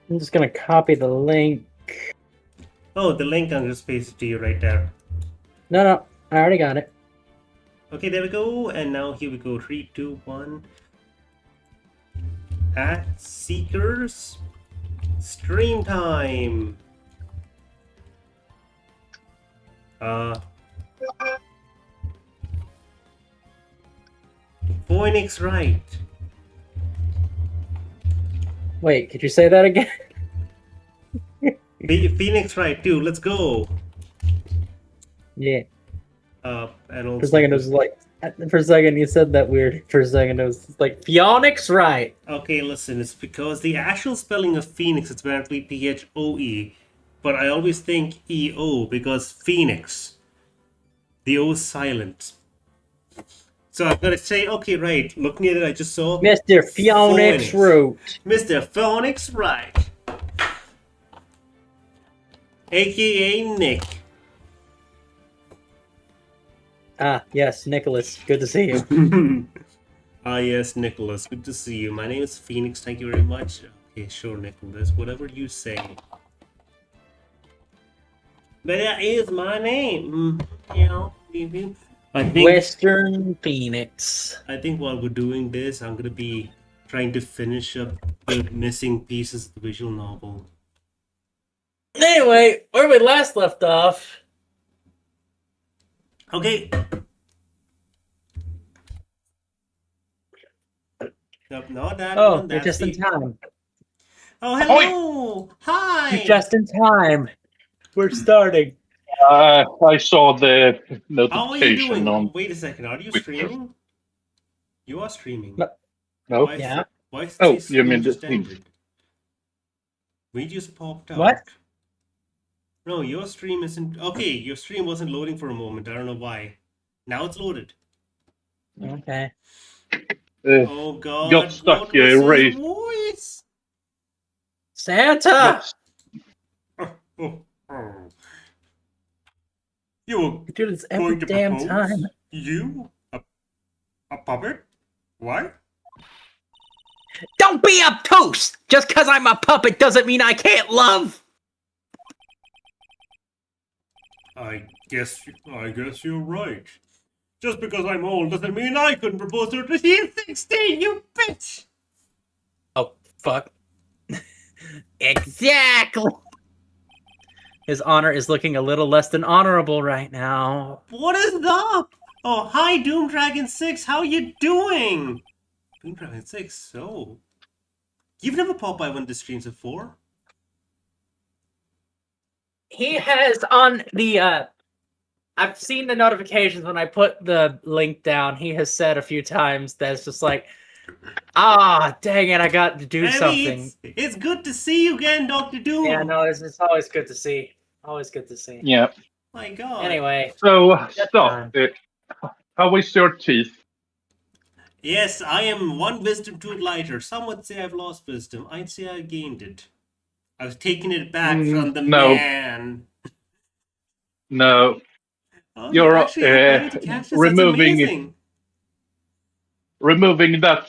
I'm just gonna copy the link. Oh, the link I'm just pasted to you right there. No, I already got it. Okay, there we go. And now here we go. 3, 2, 1. At Seekers. Stream time. Phoenix Wright. Wait, could you say that again? Phoenix Wright too. Let's go. Yeah. And also For a second, it was like. For a second, you said that weird. For a second, it was like Phoenix Wright. Okay, listen. It's because the actual spelling of Phoenix is apparently Phoe, but I always think EO because Phoenix. The O is silent. So I'm gonna say, okay, right. Looking at it, I just saw Mr. Phoenix Root. Mr. Phoenix Wright, aka Nick. Ah, yes, Nicholas. Good to see you. Ah, yes, Nicholas. Good to see you. My name is Phoenix. Thank you very much. Okay, sure, Nicholas. Whatever you say. But that is my name. You know, I think Western Phoenix. I think while we're doing this, I'm gonna be trying to finish up the missing pieces of the visual novel. Anyway, where we last left off. Okay. Nope, not that Oh, one. you're just in time. Oh, hello! Hi! You're just in time. We're starting. I saw the How are you notification doing? on. Wait a second. Are you streaming? You are streaming. No. Why is, Yeah. Why is Oh, the you stream mean the just thing. ended? We just popped out. What? No, your stream isn't. Okay, your stream wasn't loading for a moment. I don't know why. Now it's loaded. Okay. Oh God! Got stuck, What was his raised. voice? Santa! Oh. You were Dude, it's going every to damn propose? time. You? A puppet? What? Don't be obtuse! Just because I'm a puppet doesn't mean I can't love! I guess you're right. Just because I'm old doesn't mean I couldn't propose to her till she's 16, you bitch! Oh, fuck. Exactly! His honor is looking a little less than honorable right now. What is up? Oh, hi, Doom Dragon 6. How you doing? Doom Dragon 6. So, you've never popped by one of the streams before? He has on the, I've seen the notifications when I put the link down. He has said a few times that it's just like, dang it, I got to do something. It's good to see you again, Dr. Doom. Yeah, no, it's always good to see. Always good to see. Yeah. My God. Anyway. So, time. how is your teeth? Yes, I am one wisdom tooth lighter. Some would say I've lost wisdom. I'd say I gained it. I've taken it back from the no. man. No. Oh, You're actually able to catch this. removing that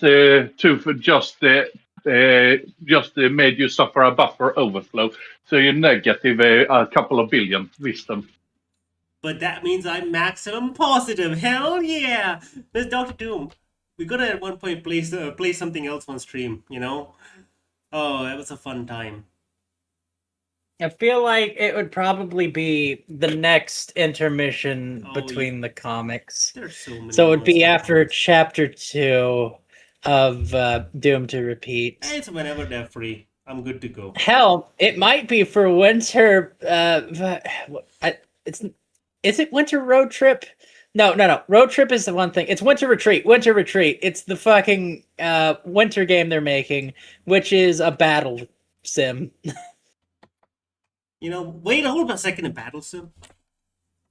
tooth just made you suffer a buffer overflow. So you're negative a couple of billion wisdom. But that means I'm maximum positive. Hell yeah! Miss Dr. Doom, we gotta at one point play something else on stream, you know? Oh, that was a fun time. I feel like it would probably be the next intermission between the comics. There's so many. So it would be after chapter 2 of Doom to Repeat. It's whenever they're free. I'm good to go. Hell, it might be for winter. Is it Winter Road Trip? No. Road Trip is the one thing. It's Winter Retreat. Winter Retreat. It's the fucking winter game they're making, which is a battle sim. You know, wait, hold on a second. A battle sim?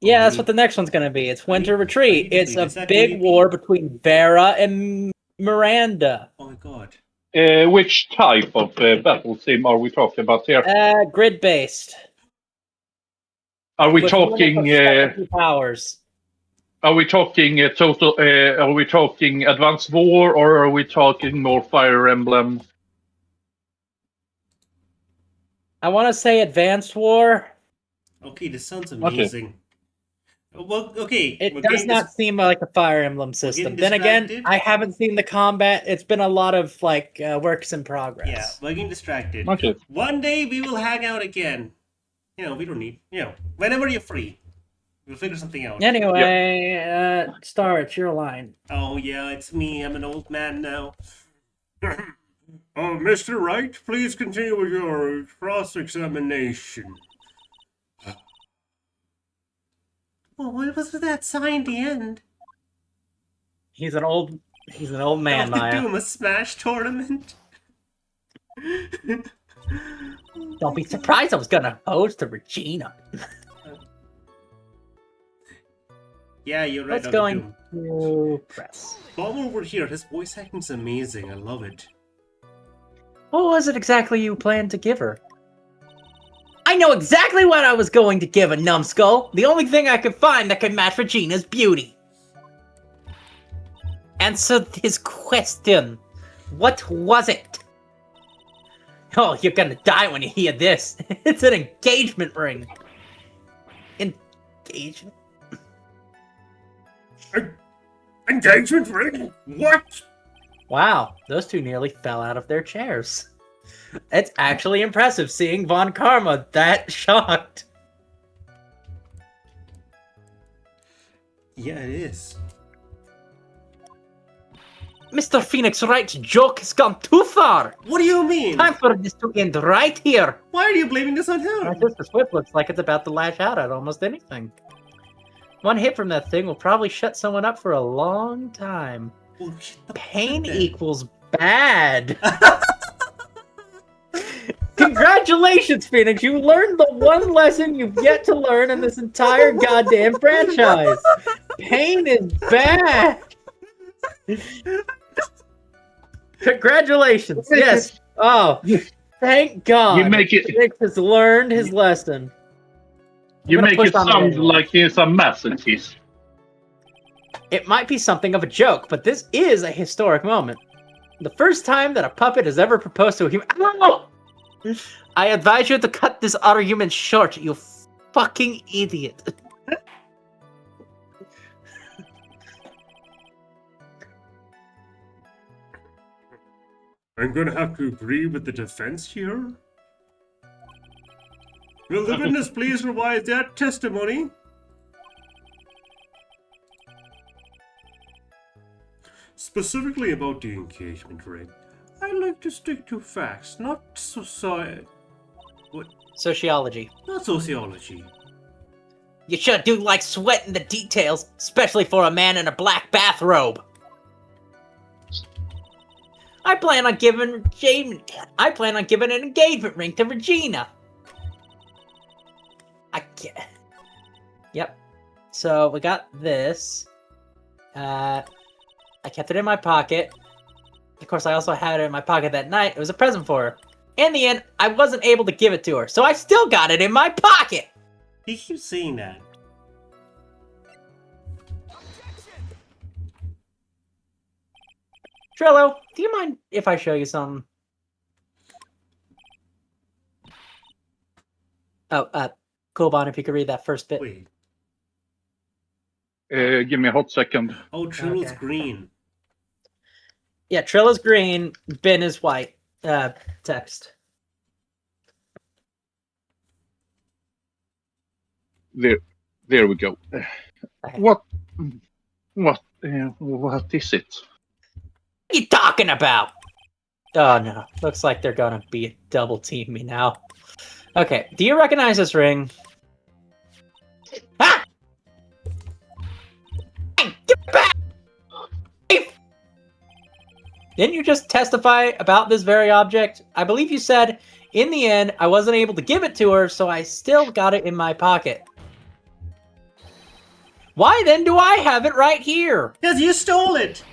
Yeah, that's what the next one's gonna be. It's Winter Retreat. It's a big war between Vera and Miranda. Oh my God. Which type of battle sim are we talking about here? Grid-based. Are we talking powers? Are we talking total? Are we talking Advanced War, or are we talking more Fire Emblem? I want to say Advanced War. Okay, this sounds amazing. Well, okay. It we're does getting not seem like a Fire Emblem getting system. Then again, distracted. I haven't seen the combat. It's been a lot of like works in progress. Yeah, we're getting distracted. Okay. One day we will hang out again. We don't need. Whenever you're free, we'll figure something out. Anyway, Star, it's your line. Oh yeah, it's me. I'm an old man now. Oh, Mr. Wright, please continue with your cross-examination. Well, what was that sign at the end? He's an old man, Maya. Doing a Smash tournament. Don't be surprised I was gonna pose to Regina. Yeah, you're right. Let's go to press. Bob over here, his voice acting's amazing. I love it. What was it exactly you planned to give her? I know exactly what I was going to give a numbskull. The only thing I could find that could match Regina's beauty. Answer his question. What was it? Oh, you're gonna die when you hear this. It's an engagement ring. Engagement? Engagement ring? What? Wow, those two nearly fell out of their chairs. It's actually impressive seeing Von Karma that shocked. Yeah, it is. Mr. Phoenix Wright's joke has gone too far. What do you mean? Time for this to end right here. Why are you blaming this on My him? sister Swift looks like it's about to lash out at almost anything. One hit from that thing will probably shut someone up for a long time. Well, shut the Pain fuck up then. equals bad. Congratulations, Phoenix! You learned the one lesson you've yet to learn in this entire goddamn franchise. Pain is bad. Congratulations! Yes. Oh, thank God. You make it. Phoenix has learned his lesson. You gonna make push it on the sound manual. like he's a masochist. It might be something of a joke, but this is a historic moment. The first time that a puppet has ever proposed to a human. Ow! I advise you to cut this argument short, you fucking idiot. I'm gonna have to agree with the defense here. Will the witness please revise that testimony? Specifically about the engagement ring, I like to stick to facts, not Sociology. not sociology. You sure do like sweating the details, especially for a man in a black bathrobe. I plan on giving an engagement ring to Regina. I can't. Yep. So we got this. I kept it in my pocket. Of course, I also had it in my pocket that night. It was a present for her. In the end, I wasn't able to give it to her, so I still got it in my pocket. He keeps saying that. Trillo, do you mind if I show you something? Oh, Coolbon, if you could read that first bit. Wait. Give me a hot second. Oh, Trill's Okay. green. Yeah, Trilla's green, Ben is white. Text. There we go. Okay. What is it? What are you talking about? Oh no, looks like they're gonna be double team me now. Okay, do you recognize this ring? Ah! Hey, get back! Didn't you just testify about this very object? I believe you said, in the end, I wasn't able to give it to her, so I still got it in my pocket. Why then do I have it right here? Because you stole it!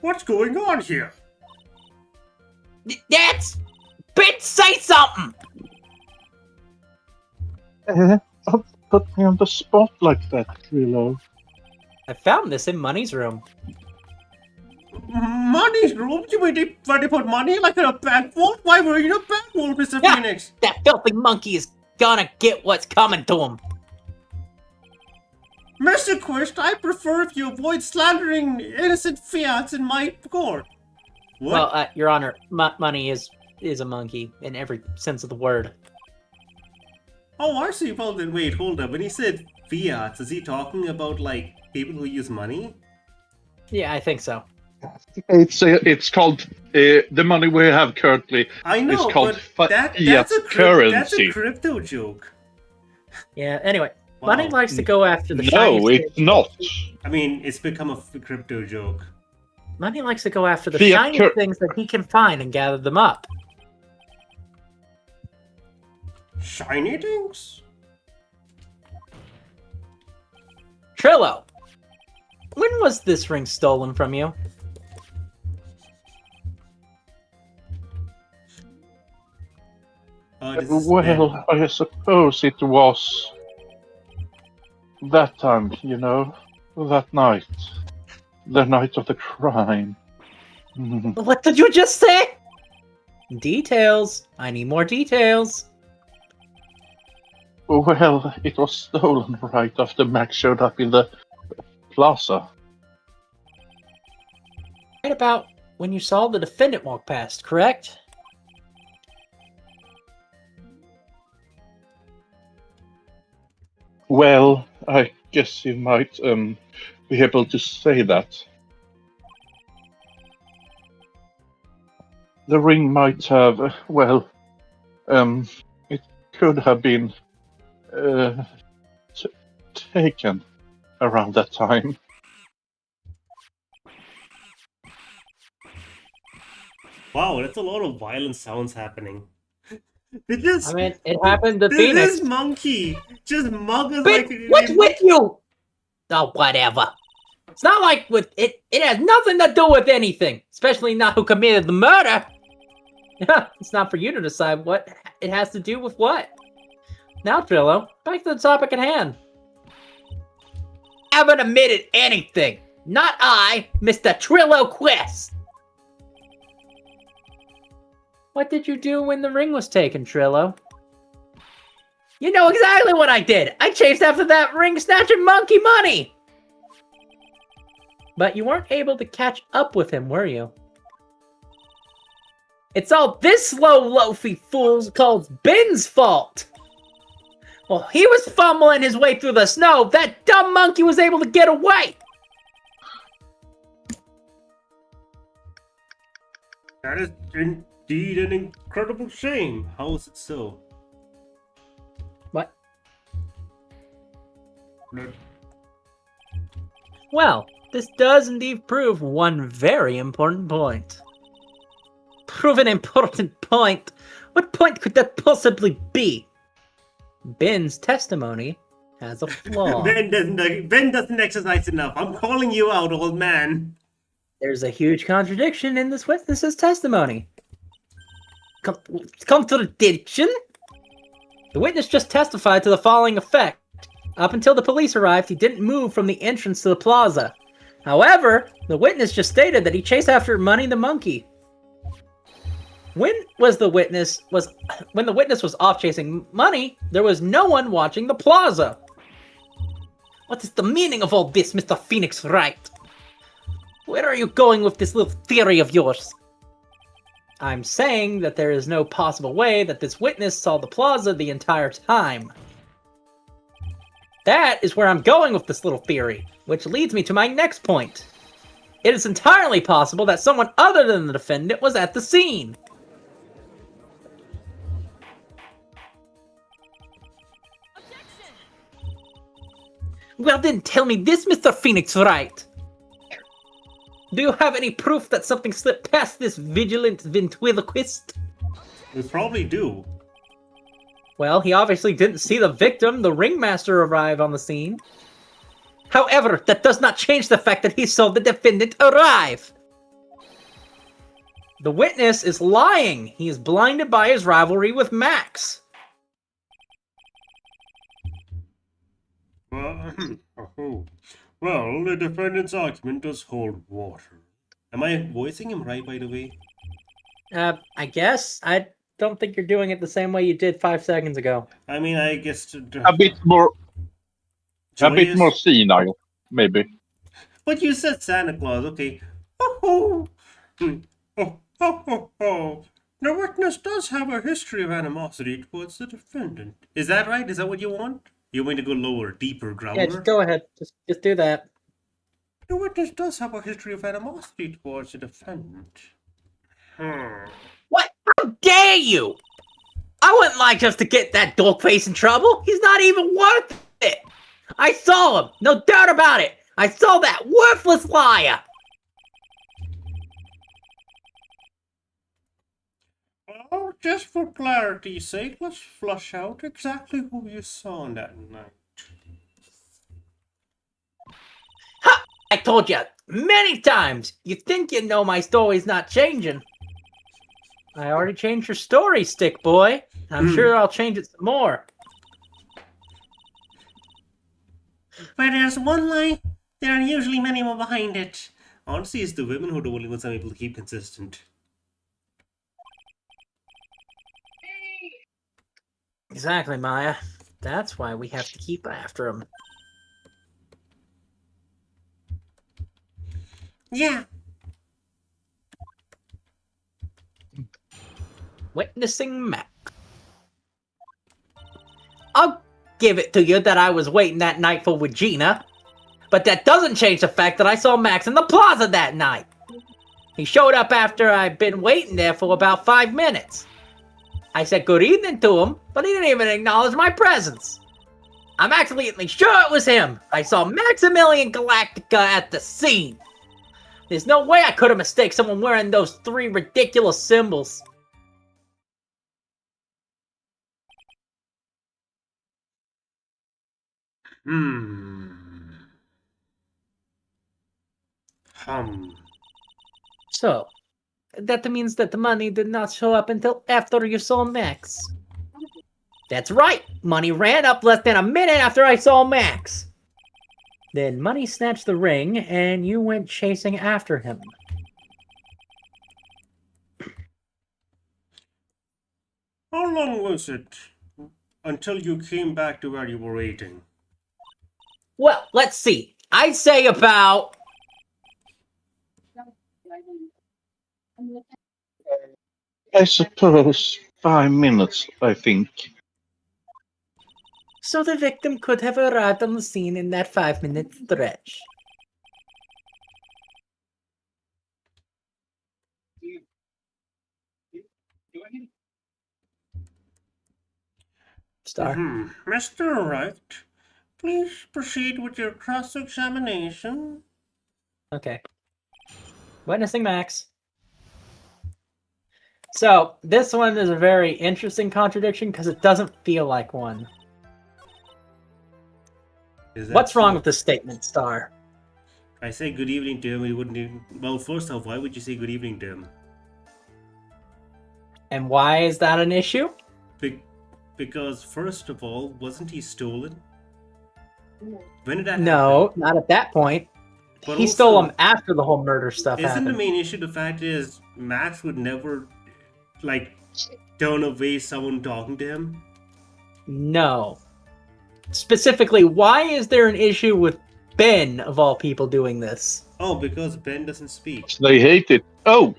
What's going on here? That's... Bitch, say something! Put me on the spot like that, Trillo. I found this in Money's room. Money's room? You mean they put money like in a bank vault? Why were you in a bank vault, Mr. Yeah. Phoenix? That filthy monkey is gonna get what's coming to him. Mr. Quist, I prefer if you avoid slandering innocent fiats in my court. What? Well, Your Honor, Money is a monkey in every sense of the word. Oh, I see. Well, then wait, hold up. When he said fiats, is he talking about, like, people who use money? Yeah, I think so. It's called the money we have currently. I know, is called but that's a currency. crypto joke. Yeah, anyway. Wow. Money likes to go after the shiny No, it's not. I mean, it's become a crypto joke. Money likes to go after the Fiat shiny things that he can find and gather them up. Shiny things? Trillo, when was this ring stolen from you? Well, I suppose it was that time, you know, that night. The night of the crime. What did you just say? Details. I need more details. Well, it was stolen right after Max showed up in the plaza. Right about when you saw the defendant walk past, correct? Well, I guess you might be able to say that. The ring might have, it could have been taken around that time. Wow, that's a lot of violent sounds happening. I mean, it happened to Did Phoenix. this monkey just mug us But like... what's with you? Oh, whatever. It's not like with it. It has nothing to do with anything, especially not who committed the murder. It's not for you to decide what it has to do with what. Now, Trillo, back to the topic at hand. Haven't admitted anything. Not I, Mr. Trillo Quest. What did you do when the ring was taken, Trillo? You know exactly what I did. I chased after that ring snatching monkey money. But you weren't able to catch up with him, were you? It's all this slow loafy fool's called Ben's fault. Well, he was fumbling his way through the snow. That dumb monkey was able to get away. That is indeed an incredible shame. How is it so? What? No. Well, this does indeed prove one very important point. Prove an important point? What point could that possibly be? Ben's testimony has a flaw. Ben doesn't exercise enough. I'm calling you out, old man. There's a huge contradiction in this witness's testimony. Contradiction? The witness just testified to the following effect. Up until the police arrived, he didn't move from the entrance to the plaza. However, the witness just stated that he chased after Money the monkey. When the witness was off chasing Money, there was no one watching the plaza. What is the meaning of all this, Mr. Phoenix Wright? Where are you going with this little theory of yours? I'm saying that there is no possible way that this witness saw the plaza the entire time. That is where I'm going with this little theory, which leads me to my next point. It is entirely possible that someone other than the defendant was at the scene. Well then, tell me this, Mr. Phoenix Wright. Do you have any proof that something slipped past this vigilant ventriloquist? We probably do. Well, he obviously didn't see the victim, the ringmaster, arrive on the scene. However, that does not change the fact that he saw the defendant arrive. The witness is lying. He is blinded by his rivalry with Max. Well, the defendant's argument does hold water. Am I voicing him right, by the way? I guess. I don't think you're doing it the same way you did 5 seconds ago. I mean, I guess A bit more joyous. senile, maybe. But you said Santa Claus, okay. Ho ho! Oh, ho ho ho! The witness does have a history of animosity towards the defendant. Is that right? Is that what you want? You want me to go lower, deeper, Yeah, growler? just go ahead. Just do that. The witness does have a history of animosity towards the defendant. What? How dare you? I wouldn't like us to get that dog face in trouble. He's not even worth it. I saw him. No doubt about it. I saw that worthless liar. Well, just for clarity's sake, let's flush out exactly who you saw on that night. Ha! I told you many times. You think you know my story's not changing. I already changed your story, Stick Boy. I'm sure I'll change it some more. Where there's one lie, there are usually many more behind it. Honestly, it's the women who are the only ones I'm able to keep consistent. Exactly, Maya. That's why we have to keep after him. Yeah. Witnessing Mac. I'll give it to you that I was waiting that night for Regina, but that doesn't change the fact that I saw Max in the plaza that night. He showed up after I'd been waiting there for about 5 minutes. I said good evening to him, but he didn't even acknowledge my presence. I'm absolutely sure it was him. I saw Maximilian Galactica at the scene. There's no way I could have mistaken someone wearing those 3 ridiculous symbols. So, that means that the money did not show up until after you saw Max. That's right! Money ran up less than a minute after I saw Max. Then Money snatched the ring, and you went chasing after him. How long was it until you came back to where you were waiting? Well, let's see. I'd say about... I suppose 5 minutes, I think. So the victim could have arrived on the scene in that 5-minute stretch. Star. Mr. Wright, please proceed with your cross-examination. Okay. Witnessing Max. So, this one is a very interesting contradiction because it doesn't feel like one. What's wrong with this statement, Star? I say good evening to him, he wouldn't even... Well, first off, why would you say good evening to him? And why is that an issue? Because, first of all, wasn't he stolen? When did that happen? No, not at that point. But he also, stole them after the whole murder stuff isn't happened. the main issue the fact is Max would never, like, turn away someone talking to him? No. Specifically, why is there an issue with Ben, of all people, doing this? Oh, because Ben doesn't speak. They hate it. Oh!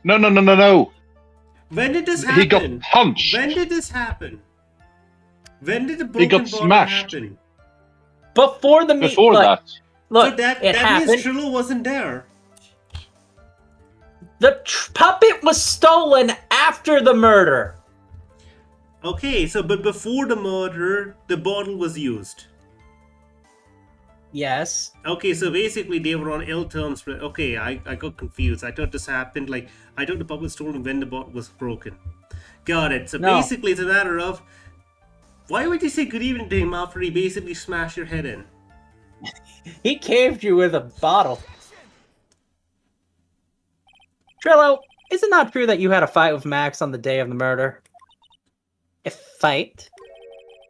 No. When did this happen? He got punched. When did this happen? When did the He broken got bottle smashed. happen? Before the meet. Before that. Look, So that it happened. means Trillo wasn't there. The puppet was stolen after the murder. Okay, so but before the murder, the bottle was used. Yes. Okay, so basically they were on ill terms. Okay, I got confused. I thought this happened, like, I thought the puppet was stolen when the bottle was broken. Got it. So No. basically it's a matter of, why would you say good evening to him after he basically smashed your head in? He caved you with a bottle. Trillo, is it not true that you had a fight with Max on the day of the murder? A fight?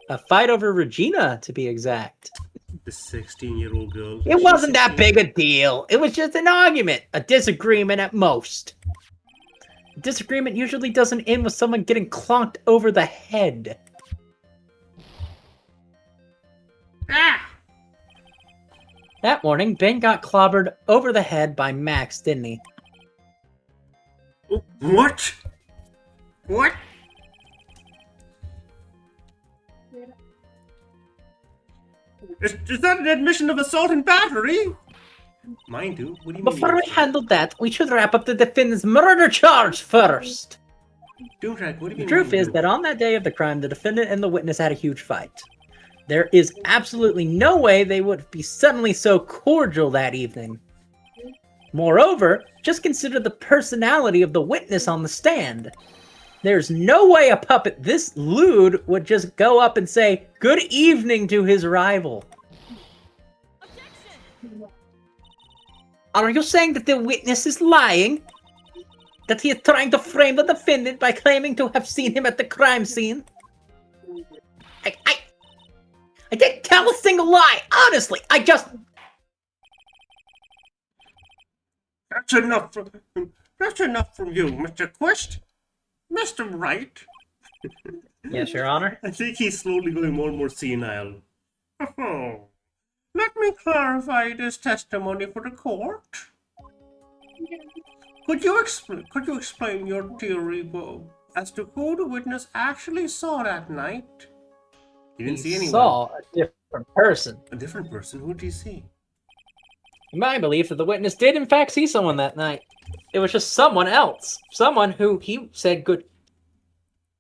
A fight over Regina, to be exact. The 16-year-old girl. It wasn't that big a deal. It was just an argument, a disagreement at most. A disagreement usually doesn't end with someone getting clonked over the head. Ah! That morning, Ben got clobbered over the head by Max, didn't he? What? What? Is that an admission of assault and battery? Mind you, what do you mean? Before we handle that, we should wrap up the defendant's murder charge first. Don't what do you The mean? truth is that on that day of the crime, the defendant and the witness had a huge fight. There is absolutely no way they would be suddenly so cordial that evening. Moreover, just consider the personality of the witness on the stand. There's no way a puppet this lewd would just go up and say, "Good evening" to his rival. Are you saying that the witness is lying? That he is trying to frame the defendant by claiming to have seen him at the crime scene? I didn't tell a single lie, honestly, I just... That's enough from you, Mr. Quest. Mr. Wright. Yes, Your Honor. I think he's slowly going more and more senile. Oh, let me clarify this testimony for the court. Could you explain your theory, Bo, as to who the witness actually saw that night? He didn't see anyone. Saw a different person. A different person? Who did he see? In my belief that the witness did in fact see someone that night. It was just someone else. Someone who he said good...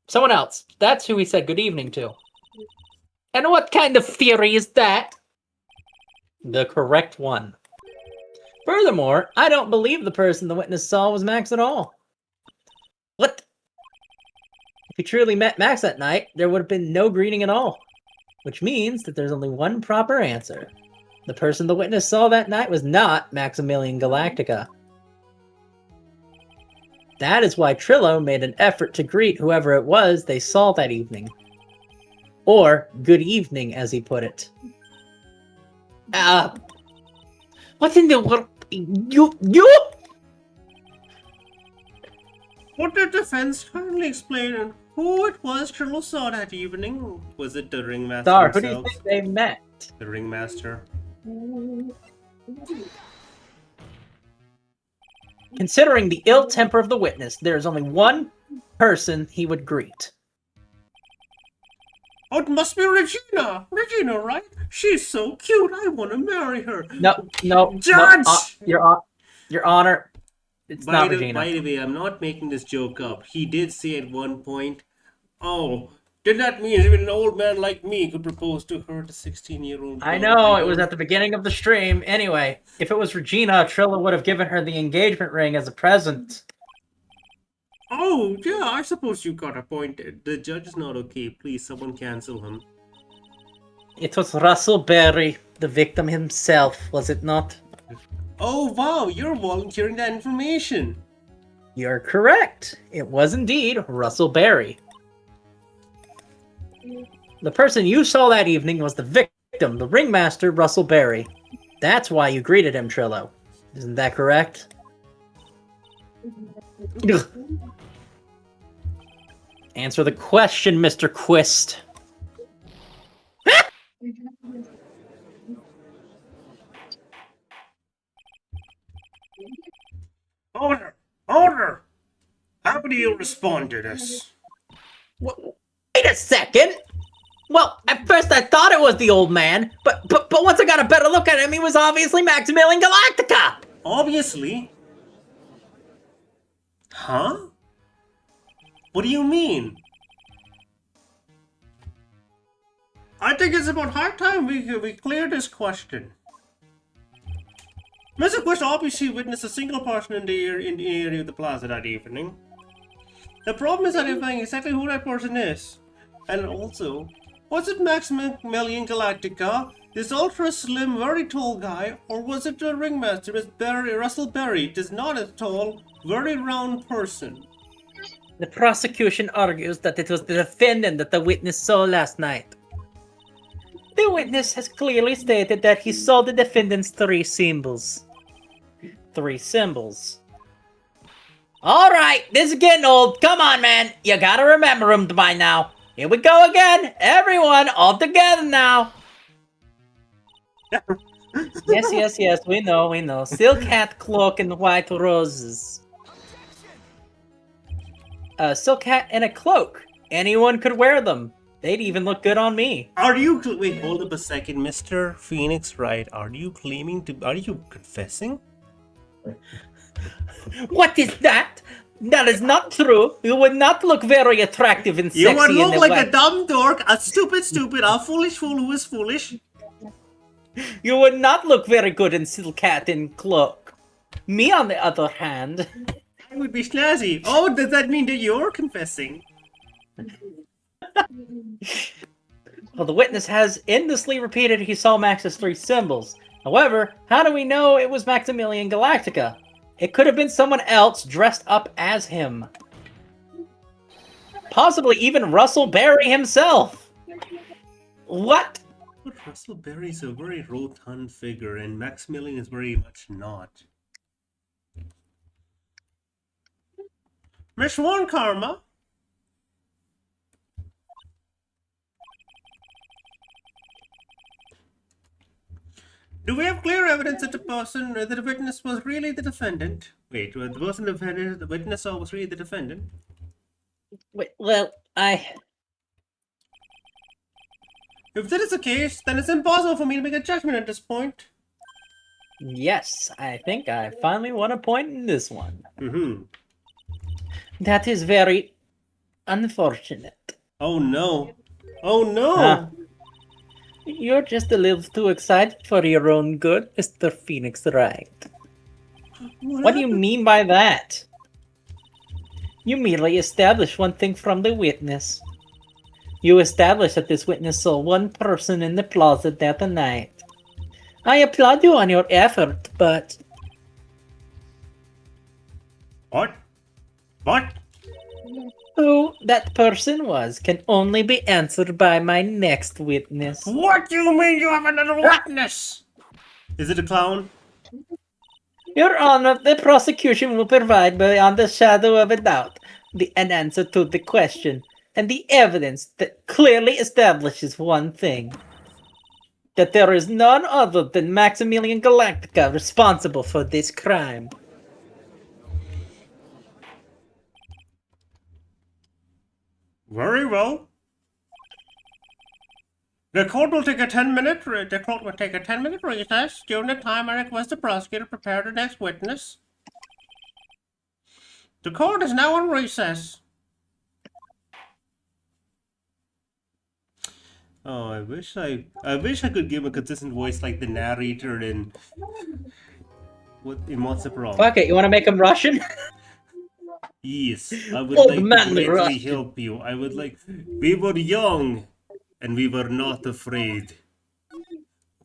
Someone else. That's who he said good evening to. And what kind of theory is that? The correct one. Furthermore, I don't believe the person the witness saw was Max at all. What? If he truly met Max that night, there would have been no greeting at all. Which means that there's only one proper answer. The person the witness saw that night was not Maximilian Galactica. That is why Trillo made an effort to greet whoever it was they saw that evening. Or, good evening, as he put it. What in the world? You? Would the defense kindly explain who it was Trillo saw that evening? Was it the ringmaster Star, who himself? do you think they met? The ringmaster? Considering the ill temper of the witness, there is only one person he would greet. Oh, it must be Regina! Regina, right? She's so cute, I want to marry her! No, Judge! Your Honor, it's not Regina. By the way, I'm not making this joke up. He did say at one point, oh, did that mean even an old man like me could propose to her, the 16-year-old girl? I know, it was at the beginning of the stream. Anyway, if it was Regina, Trilla would have given her the engagement ring as a present. Oh, yeah, I suppose you got a point. The judge is not okay. Please, someone cancel him. It was Russell Berry, the victim himself, was it not? Oh, wow, you're volunteering that information. You're correct. It was indeed Russell Berry. The person you saw that evening was the victim, the ringmaster, Russell Berry. That's why you greeted him, Trillo. Isn't that correct? Ugh. Answer the question, Mr. Quist. Order! Order! How do you respond to this? Wait a second! Well, at first I thought it was the old man, but once I got a better look at him, he was obviously Maximilian Galactica! Obviously. Huh? What do you mean? I think it's about high time we clear this question. Mr. Quest obviously witnessed a single person in the area of the plaza that evening. The problem is identifying exactly who that person is. And also, was it Maximilian Galactica, this ultra slim, very tall guy, or was it the ringmaster, Russell Berry, this not a tall, very round person? The prosecution argues that it was the defendant that the witness saw last night. The witness has clearly stated that he saw the defendant's three symbols. Three symbols. Alright, this is getting old. Come on, man. You gotta remember them by now. Here we go again. Everyone, all together now. Yes, we know. Silk hat, cloak, and white roses. A silk hat and a cloak. Anyone could wear them. They'd even look good on me. Are you... Wait, hold up a second. Mr. Phoenix Wright, are you claiming to... Are you confessing? What is that? That is not true. You would not look very attractive and sexy You would in look the like wet. a dumb dork, a stupid, a foolish fool who is foolish. You would not look very good in silk hat and cloak. Me, on the other hand... I would be snazzy. Oh, does that mean that you're confessing? Well, the witness has endlessly repeated he saw Max's three symbols. However, how do we know it was Maximilian Galactica? It could have been someone else dressed up as him. Possibly even Russell Berry himself. What? But Russell Berry's a very rotund figure, and Maximilian is very much not. Miss One Karma? Do we have clear evidence that the witness was really the defendant? Wait, the person the witness saw was really the defendant? Wait, well, If that is the case, then it's impossible for me to make a judgment at this point. Yes, I think I finally won a point in this one. Mm-hmm. That is very unfortunate. Oh no. Oh no! Huh. You're just a little too excited for your own good, Mr. Phoenix Wright. What do you mean by that? You merely established one thing from the witness. You established that this witness saw one person in the plaza that night. I applaud you on your effort, but... What? What? who that person was can only be answered by my next witness. What do you mean you have another witness? Is it a clown? Your Honor, the prosecution will provide beyond the shadow of a doubt an answer to the question, and the evidence that clearly establishes one thing. That there is none other than Maximilian Galactica responsible for this crime. Very well. The court will take a 10-minute recess. During the time, I request the prosecutor prepare the next witness. The court is now on recess. Oh, I wish I could give a consistent voice like the narrator in Monster Pro. Fuck it, you want to make him Russian? Yes, I would Old like man to greatly Russian. help you. I would like. We were young, and we were not afraid.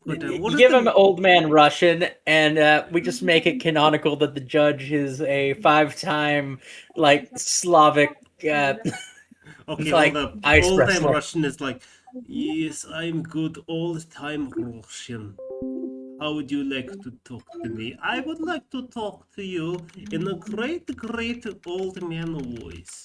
But, what You is give the- him old man Russian, and we just make it canonical that the judge is a 5-time, like, Slavic, Okay, like, hold up. ice All time wrestler. Russian is like, yes, I'm good all the time Russian. How would you like to talk to me? I would like to talk to you in a great, great old man voice.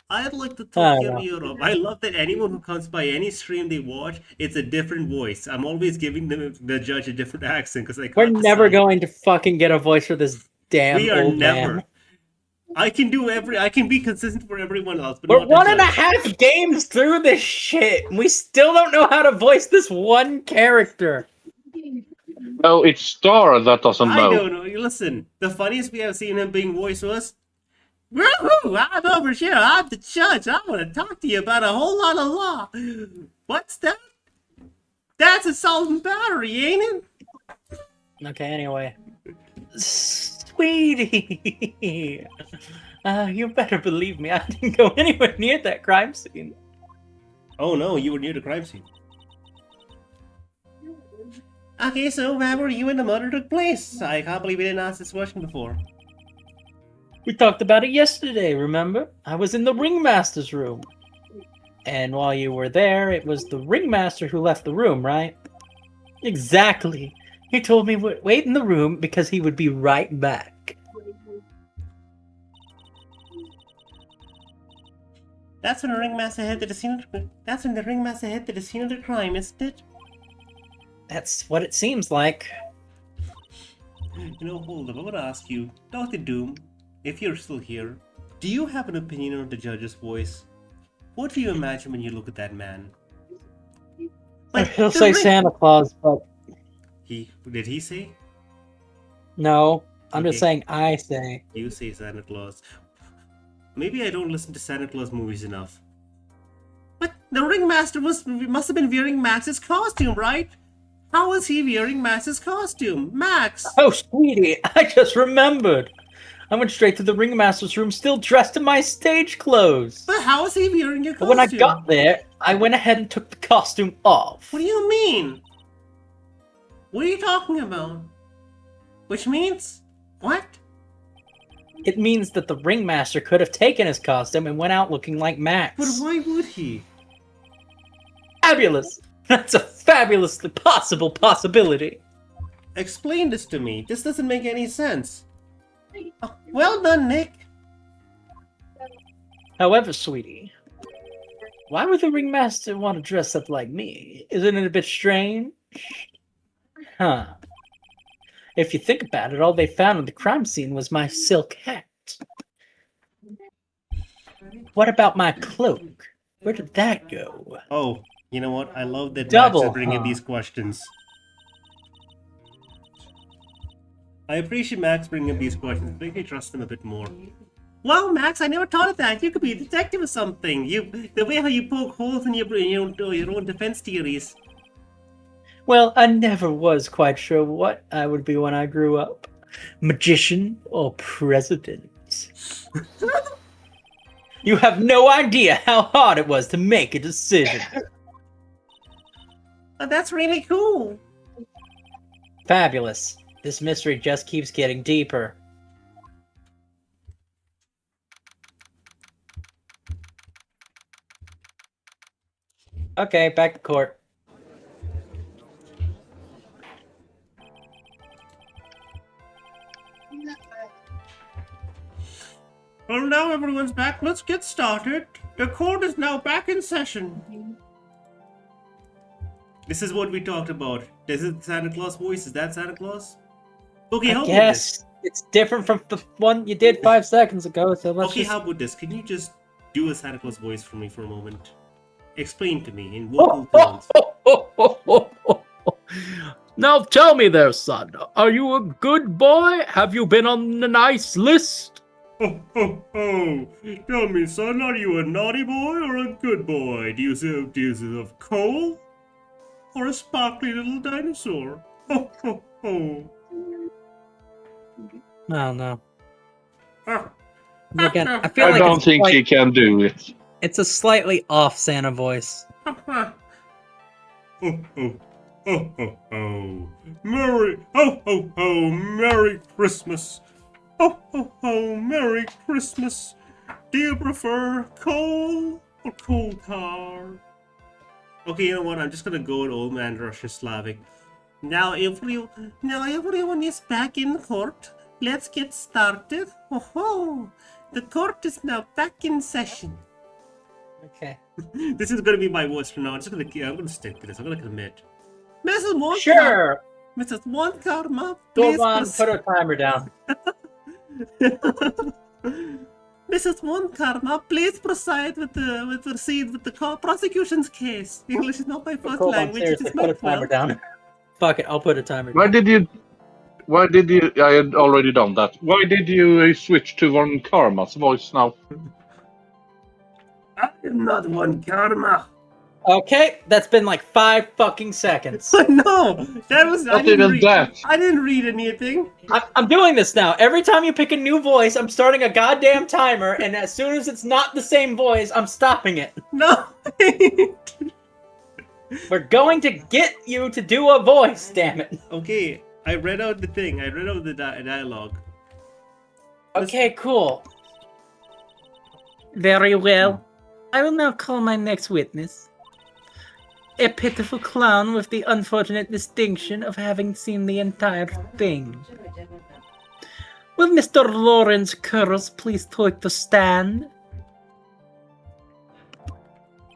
I'd like to talk in Europe. I love that anyone who comes by any stream they watch, it's a different voice. I'm always giving the judge a different accent because I can't We're never decide. going to fucking get a voice for this damn We are old never. man. I can be consistent for everyone else, but We're not the 1.5 judge. games through this shit, and we still don't know how to voice this one character. No, it's Star that doesn't I know. don't know. Listen, the funniest we have seen him being voiced was, "Woohoo! I'm over here. I'm the judge. I want to talk to you about a whole lot of law." What's that? That's assault and battery, ain't it? Okay, anyway. Sweetie! You better believe me, I didn't go anywhere near that crime scene. Oh no, you were near the crime scene. Okay, so where were you when the murder took place? I can't believe we didn't ask this question before. We talked about it yesterday, remember? I was in the ringmaster's room. And while you were there, it was the ringmaster who left the room, right? Exactly. He told me wait in the room because he would be right back. That's when the ringmaster headed to the scene. That's when the ringmaster headed to the scene of the crime, isn't it? That's what it seems like. You know, hold up. I want to ask you, Dr. Doom, if you're still here, do you have an opinion on the judge's voice? What do you imagine when you look at that man? He'll say Santa Claus, but Did he say? no. I'm Okay. just saying I say. You say Santa Claus. Maybe I don't listen to Santa Claus movies enough. But the ringmaster must have been wearing Max's costume, right? How was he wearing Max's costume? Max! Oh, sweetie, I just remembered. I went straight to the ringmaster's room still dressed in my stage clothes. But how was he wearing your But costume? when I got there, I went ahead and took the costume off. What do you mean? What are you talking about? Which means? What? It means that the ringmaster could have taken his costume and went out looking like Max. But why would he? Fabulous! That's a fabulously possible possibility. Explain this to me. This doesn't make any sense. Oh, well done, Nick. However, sweetie, why would the ringmaster want to dress up like me? Isn't it a bit strange? Huh. If you think about it, all they found in the crime scene was my silk hat. What about my cloak? Where did that go? Oh, you know what? I love that Double, Max is bringing huh? these questions. I appreciate Max bringing up these questions. Make me trust him a bit more. Wow, Max, I never thought of that. You could be a detective or something. The way how you poke holes in your own defense theories. Well, I never was quite sure what I would be when I grew up. Magician or president? You have no idea how hard it was to make a decision. Oh, that's really cool. Fabulous. This mystery just keeps getting deeper. Okay, back to court. Well, now everyone's back. Let's get started. The court is now back in session. This is what we talked about. Is it Santa Claus voice? Is that Santa Claus? Okay, how about this? Yes, it's different from the one you did 5 seconds ago, so let's Okay, just... how about this? Can you just do a Santa Claus voice for me for a moment? Explain to me in vocal tones. Now tell me there, son. Are you a good boy? Have you been on the nice list? Ho, ho, ho. Tell me, son, are you a naughty boy or a good boy? Do you serve coal? Or a sparkly little dinosaur? Ho, ho, ho. Oh, no. Ah. Again, I feel I like don't it's think quite- he can do it. It's a slightly off Santa voice. Ho, ho, ho, ho, ho. Merry, ho, ho, ho, Merry Christmas. Ho, ho, ho, Merry Christmas. Do you prefer coal or coal tar? Okay, you know what? I'm just gonna go with Old Man Russian Slavic. Now everyone is back in court. Let's get started. Oh, ho. The court is now back in session. Okay. This is gonna be my voice from now. I'm gonna stick to this. I'm gonna commit. Mrs. One Sure! Mrs. One Karma, Go please on, proceed. put a timer down. Mrs. One Karma, please proceed with the prosecution's case. English is not my first Hold on, language. It seriously, is put a my timer 12th. down. Fuck it, I'll put a timer Why down. did you? I had already done that. Why did you switch to Von Karma's voice now? I am not One Karma. Okay, that's been like 5 fucking seconds. No, that was Not even that. I didn't read anything. I'm doing this now. Every time you pick a new voice, I'm starting a goddamn timer, and as soon as it's not the same voice, I'm stopping it. No. We're going to get you to do a voice, damn it. Okay, I read out the thing. I read out the dialogue. Okay, cool. Very well. I will now call my next witness. A pitiful clown with the unfortunate distinction of having seen the entire thing. Will Mr. Lawrence Curls please take the stand?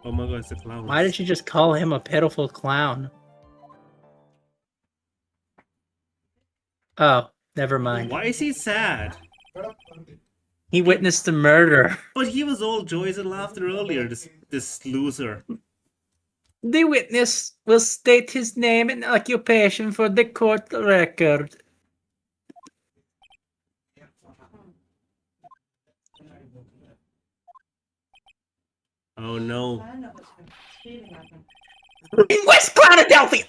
Oh my god, it's a clown. Why did you just call him a pitiful clown? Oh, never mind. Why is he sad? He witnessed the murder. But he was all joys and laughter earlier, this loser. The witness will state his name and occupation for the court record. Oh no. In West Philadelphia!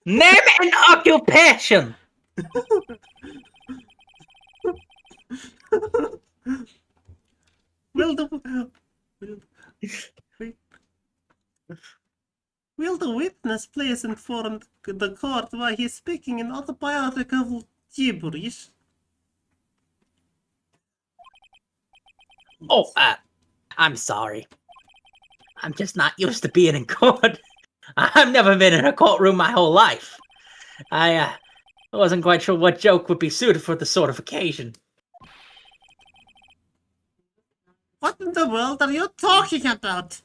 Name and occupation! Will the witness please inform the court why he's speaking in autobiographical gibberish? Oh, I'm sorry. I'm just not used to being in court. I've never been in a courtroom my whole life. I wasn't quite sure what joke would be suited for this sort of occasion. What in the world are you talking about?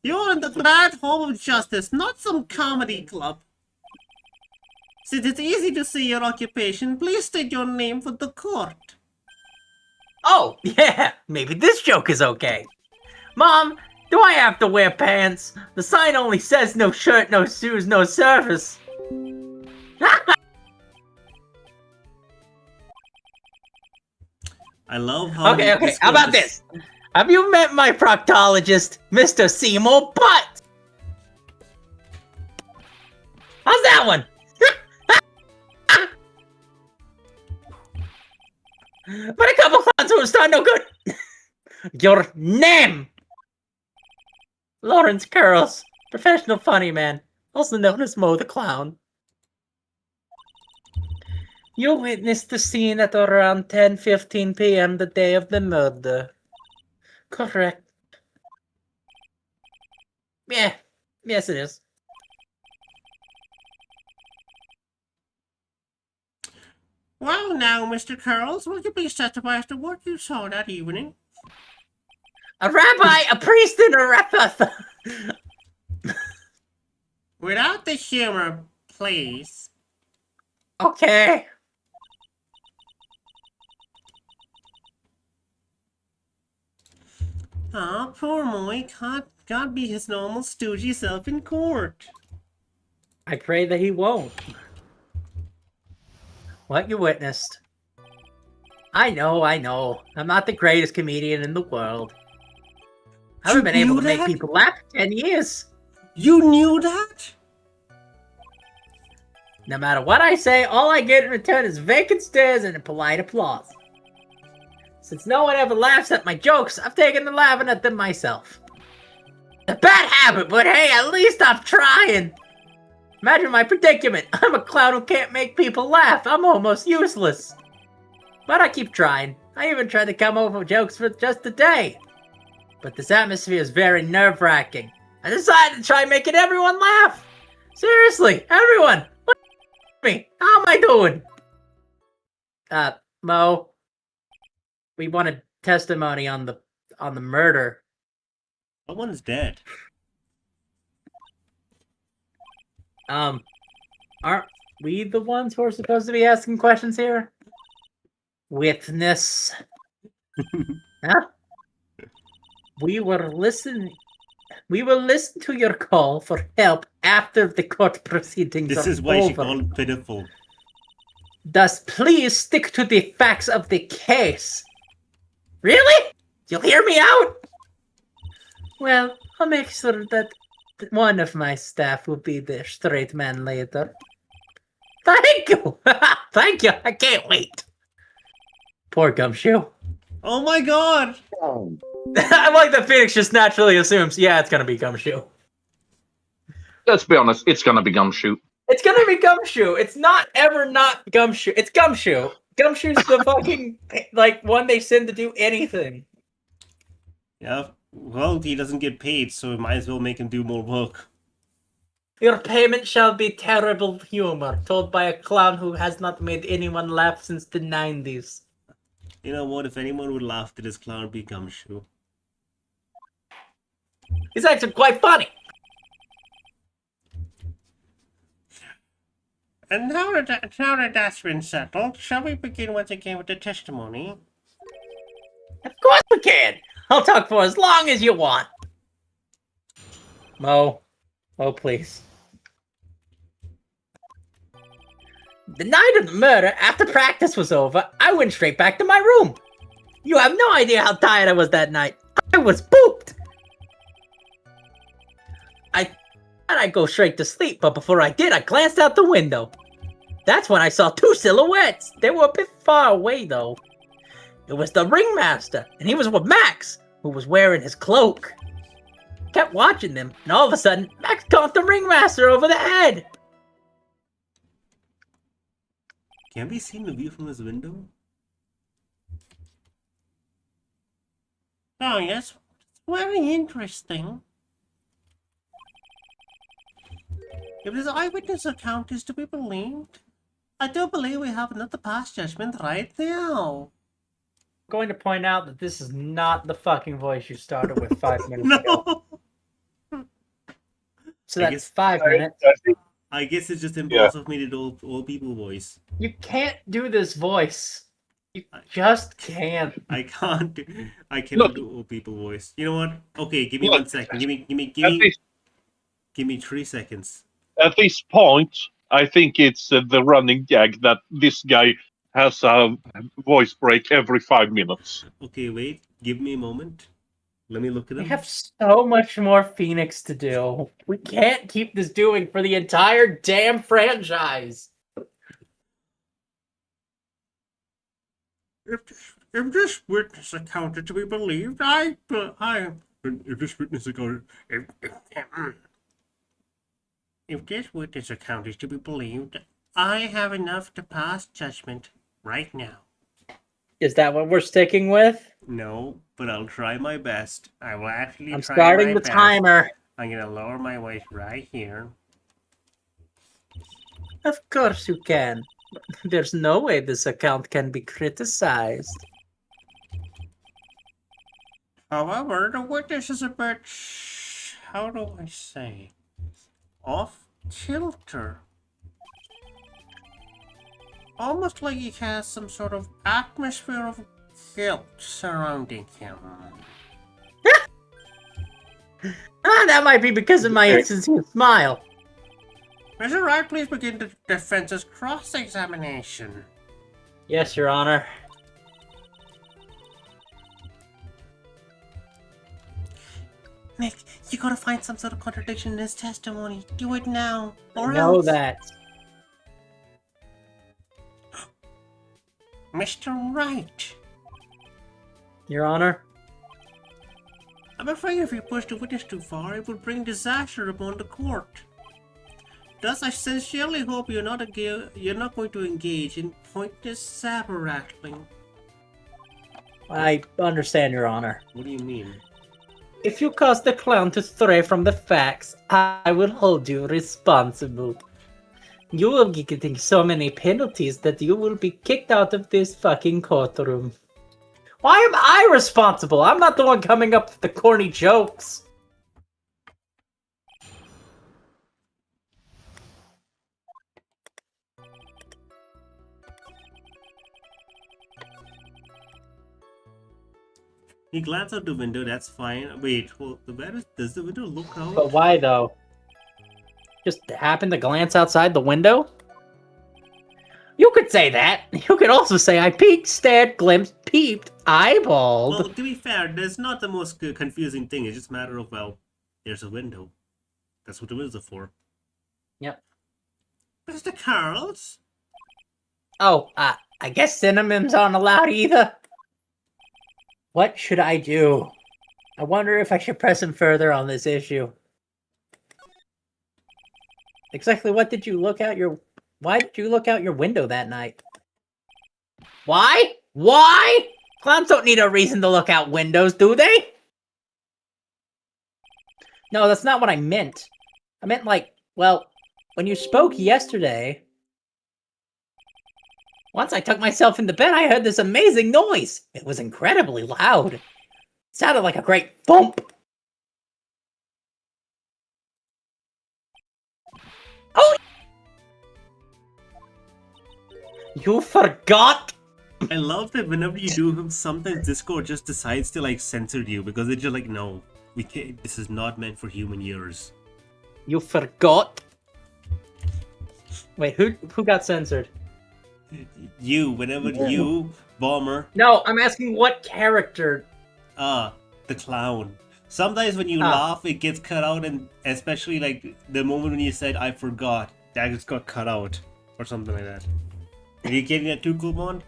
You're in the Grand Home of Justice, not some comedy club. Since it's easy to see your occupation, please state your name for the court. Oh, yeah, maybe this joke is okay. Mom, do I have to wear pants? The sign only says no shirt, no shoes, no service. I love how... Okay, how about this? Have you met my proctologist, Mr. Seymour Butt? How's that one? But a couple clowns who start no good. Your name? Lawrence Curls, professional funny man, also known as Mo the Clown. You witnessed the scene at around 10:15 p.m. the day of the murder. Correct. Yeah, yes it is. Well now, Mr. Curls, will you please testify as to what you saw that evening? A rabbi, a priest, and a rabbi. Without the humor, please. Okay. Ah, poor Moy can't be his normal stoogey self in court. I pray that he won't. What you witnessed. I know. I'm not the greatest comedian in the world. I haven't been able to make people laugh in 10 years. You knew that? No matter what I say, all I get in return is vacant stares and a polite applause. Since no one ever laughs at my jokes, I've taken to laughing at them myself. A bad habit, but hey, at least I'm trying. Imagine my predicament. I'm a clown who can't make people laugh. I'm almost useless. But I keep trying. I even tried to come up with jokes for just today. But this atmosphere is very nerve-wracking. I decided to try making everyone laugh. Seriously, everyone. Look at me. How am I doing? Mo. We wanted testimony on the murder. Someone's dead. Aren't we the ones who are supposed to be asking questions here? Witness. Huh? We will listen to your call for help after the court proceedings This are is why over. she called pitiful. Thus, please stick to the facts of the case. Really? You'll hear me out? Well, I'll make sure that one of my staff will be the straight man later. Thank you! Thank you! I can't wait! Poor Gumshoe. Oh my god! I like that Phoenix just naturally assumes, yeah, it's gonna be Gumshoe. Let's be honest, it's gonna be Gumshoe. It's gonna be Gumshoe. It's not ever not Gumshoe. It's Gumshoe. Gumshoe's the fucking, like, one they send to do anything. Yeah, well, he doesn't get paid, so we might as well make him do more work. Your payment shall be terrible humor, told by a clown who has not made anyone laugh since the 90s. You know what? If anyone would laugh at this clown, it'd be Gumshoe. He's actually quite funny. And now that that's been settled, shall we begin once again with the testimony? Of course we can. I'll talk for as long as you want. Mo. Oh, please. The night of the murder, after practice was over, I went straight back to my room. You have no idea how tired I was that night. I was pooped. I thought I'd go straight to sleep, but before I did, I glanced out the window. That's when I saw two silhouettes. They were a bit far away, though. It was the ringmaster, and he was with Max, who was wearing his cloak. Kept watching them, and all of a sudden, Max conked the ringmaster over the head. Can we see the view from his window? Oh, yes. Very interesting. If this eyewitness account is to be believed, I do believe we have another past judgment right now. I'm going to point out that this is not the fucking voice you started with 5 minutes ago. No! So I that's guess- 5 minutes. I guess it's just impossible for me to do old people voice. You can't do this voice. You just can't. I can't do, I cannot do old people voice. You know what? Okay, give me 1 second. Give me 3 seconds. At this point, I think it's the running gag that this guy has a voice break every 5 minutes. Okay, wait. Give me a moment. Let me look at We them. have so much more Phoenix to do. We can't keep this doing for the entire damn franchise. If this witness account is to be believed, if this witness account if this witness account is to be believed, I have enough to pass judgment right now. Is that what we're sticking with? No, but I'll try my best. I will actually I'm try starting my the best. timer. I'm gonna lower my voice right here. Of course you can. There's no way this account can be criticized. However, the witness is a bit, how do I say, off kilter. Almost like he has some sort of atmosphere of guilt surrounding him. That might be because of my insincere smile. Mr. Wright, please begin the defense's cross-examination. Yes, Your Honor. Nick, you gotta find some sort of contradiction in his testimony. Do it now, or I know else. that. Mr. Wright, Your Honor. I'm afraid if you push the witness too far, it would bring disaster upon the court. Thus, I sincerely hope you're not going to engage in pointless saber rattling. I understand, Your Honor. What do you mean? If you cause the clown to stray from the facts, I will hold you responsible. You will be getting so many penalties that you will be kicked out of this fucking courtroom. Why am I responsible? I'm not the one coming up with the corny jokes. He glanced out the window, that's fine. Wait, well, does the window look out? But why, though? Just happened to glance outside the window? You could say that. You could also say I peeked, stared, glimpsed, peeped, eyeballed. Well, to be fair, that's not the most confusing thing. It's just a matter of, well, there's a window. That's what the windows are for. Yep. Mr. Carls? Oh, I guess synonyms aren't allowed either. What should I do? I wonder if I should press him further on this issue. Exactly what did you look out your... Why did you look out your window that night? Why? Why? Clowns don't need a reason to look out windows, do they? No, that's not what I meant. I meant like, well, when you spoke yesterday, once I tucked myself into bed, I heard this amazing noise. It was incredibly loud. It sounded like a great thump. Oh! You forgot? I love that whenever you do him, sometimes Discord just decides to like censor you because it's just like, no, we can't. This is not meant for human ears. You forgot? Wait, who got censored? You, whenever you, Bomber, No, I'm asking what character. the clown. Sometimes when you laugh, it gets cut out, and especially like the moment when you said "I forgot," that just got cut out or something like that. Are you getting that too, Cool Bond?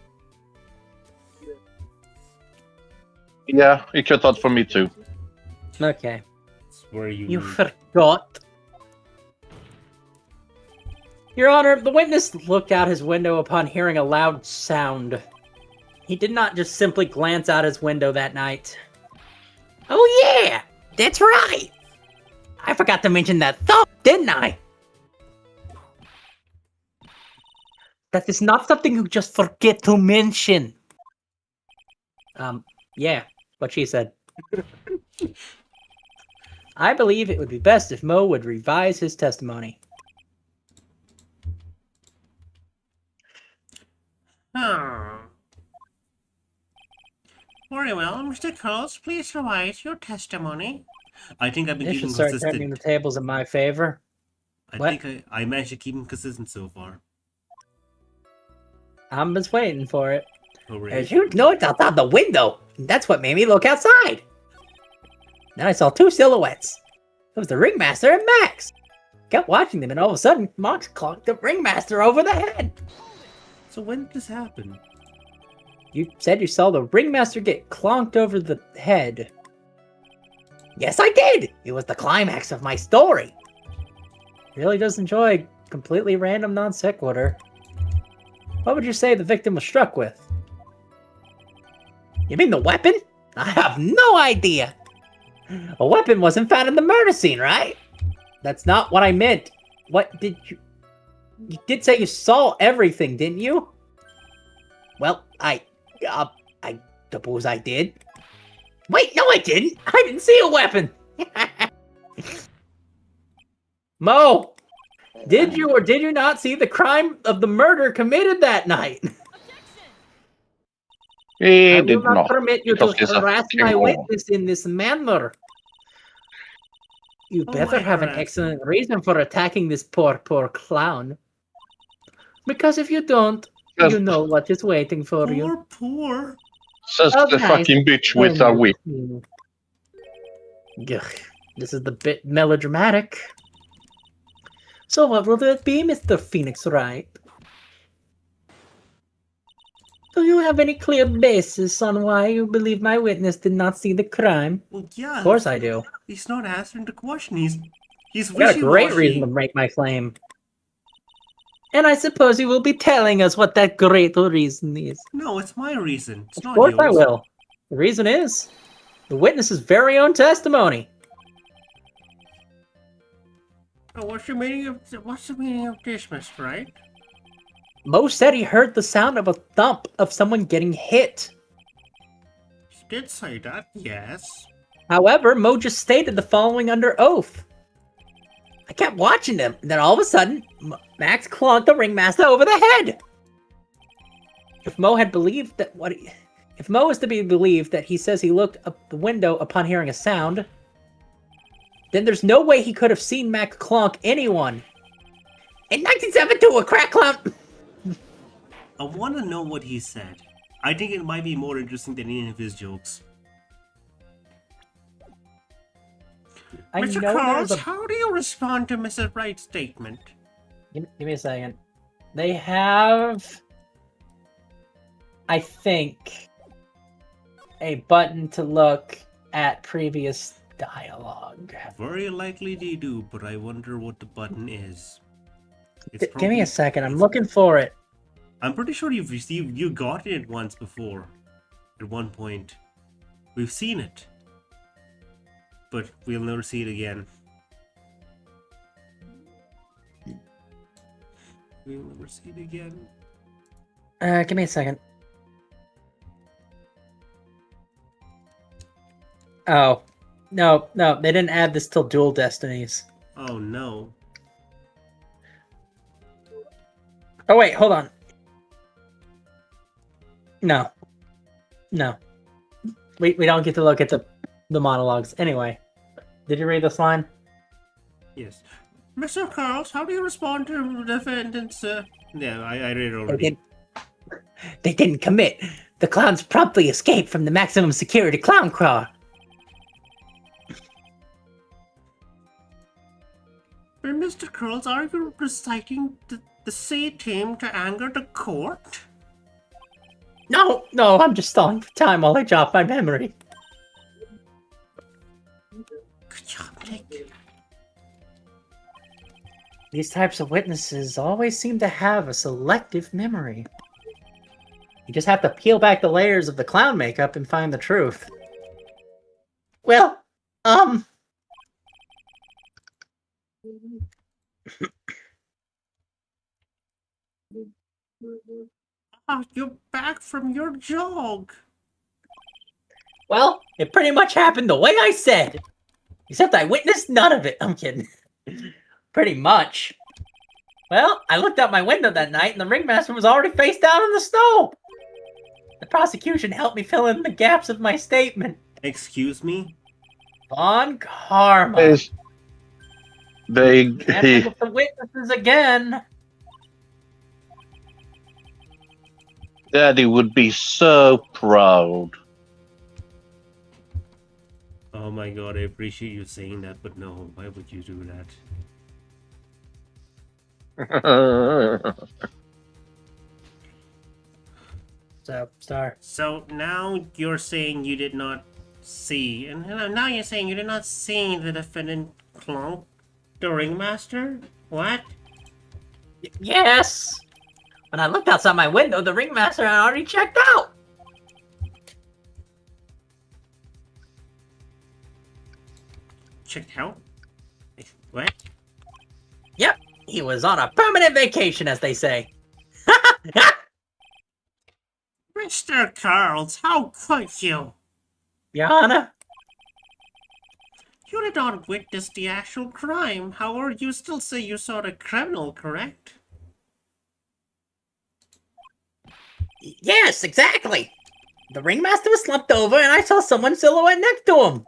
Yeah, it cut out for me too. Okay. Where you? You forgot. Your Honor, the witness looked out his window upon hearing a loud sound. He did not just simply glance out his window that night. Oh yeah, that's right. I forgot to mention that thump, didn't I? That is not something you just forget to mention. Yeah, what she said. I believe it would be best if Mo would revise his testimony. Very well, Mr. Coles, please revise your testimony. I think I've been This keeping should start turning consistent. the tables in my favor. I think I managed to keep him consistent so far. I'm just waiting for it. Hooray. There's huge noise outside the window. And that's what made me look outside. Then I saw two silhouettes. It was the ringmaster and Max. Kept watching them, and all of a sudden, Max clocked the ringmaster over the head. So when did this happen? You said you saw the ringmaster get clonked over the head. Yes, I did! It was the climax of my story. Really does enjoy completely random non sequitur. What would you say the victim was struck with? You mean the weapon? I have no idea. A weapon wasn't found in the murder scene, right? That's not what I meant. What did you... You did say you saw everything, didn't you? Well, I suppose I did. Wait, no I didn't! I didn't see a weapon! Mo! Did you or did you not see the crime of the murder committed that night? He I did will not not. permit you because to he's a harass my fucking witness in this manner. You Oh, better I have an harass excellent reason for attacking this poor clown. Because if you don't, Yes. you know what is waiting for you. Poor. Says Oh, the nice. fucking bitch with a whip. Ugh, this is the bit melodramatic. So what will it be, Mr. Phoenix Wright? Do you have any clear basis on why you believe my witness did not see the crime? Well, yeah. Of course I do. He's not answering the question. He's I got a great reason to wishy-washy. make my claim. And I suppose you will be telling us what that great reason is. No, it's my reason. It's Of not course yours. I will. The reason is the witness's very own testimony. Oh, what's the meaning of this, Mr. Wright? Mo said he heard the sound of a thump of someone getting hit. He did say that, yes. However, Mo just stated the following under oath. I kept watching him, and then all of a sudden, Max clonked the ringmaster over the head. If Mo had believed that if Mo is to be believed that he says he looked up the window upon hearing a sound, then there's no way he could have seen Max clonk anyone. In 1972, a crack clown... I want to know what he said. I think it might be more interesting than any of his jokes. I Mr. know Carls, there's a... how do you respond to Mrs. Wright's statement? Give me a second. They have... I think... a button to look at previous dialogue. Very likely they do, but I wonder what the button is. Give me a second. I'm looking for it. I'm pretty sure you got it once before. At one point. We've seen it. But we'll never see it again. We'll never see it again. Give me a second. Oh. No, they didn't add this till Dual Destinies. Oh no. Oh wait, hold on. No. We don't get to look at the monologues. Anyway, did you read this line? Yes. Mr. Carls, how do you respond to the defendant's... Yeah, I read it already. They didn't commit. The clowns promptly escaped from the maximum security clown car. But Mr. Curls, are you reciting the C-team to anger the court? No, I'm just stalling for time while I jog my memory. Good job, Nick. These types of witnesses always seem to have a selective memory. You just have to peel back the layers of the clown makeup and find the truth. Well, Oh, you're back from your jog. Well, it pretty much happened the way I said. Except I witnessed none of it. I'm kidding. Pretty much. Well, I looked out my window that night and the ringmaster was already face down in the snow. The prosecution helped me fill in the gaps of my statement. Excuse me? On karma. Yes. And with the witnesses again. Daddy would be so proud. Oh my god, I appreciate you saying that, but no, why would you do that? So, Star. So now you're saying you did not see, and now you're saying you did not see the defendant clonk the ringmaster? What? Yes! When I looked outside my window, the ringmaster had already checked out! Checked out? What? Yep, he was on a permanent vacation, as they say. Mr. Carls, how could you? Your Honor? You did not witness the actual crime. However, you still say you saw the criminal, correct? Yes, exactly! The ringmaster was slumped over and I saw someone silhouette next to him.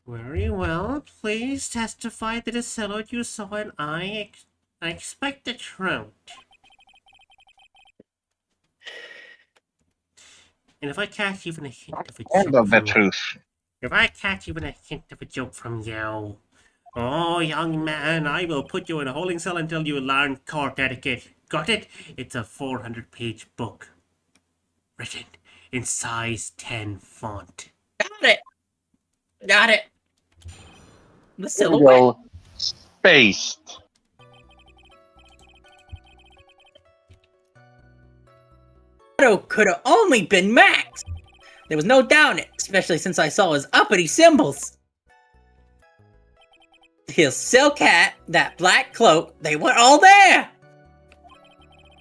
Very well. Please testify that the silhouette you saw and I expect the truth. And if I catch even a hint of a End joke of the from you, truth. if I catch even a hint of a joke from you, oh, young man, I will put you in a holding cell until you learn court etiquette. Got it? It's a 400-page book. Written in size 10 font. Got it! The silhouette. Well, spaced. Could have only been Max. There was no doubt in it, especially since I saw his uppity symbols. His silk hat, that black cloak, they were all there.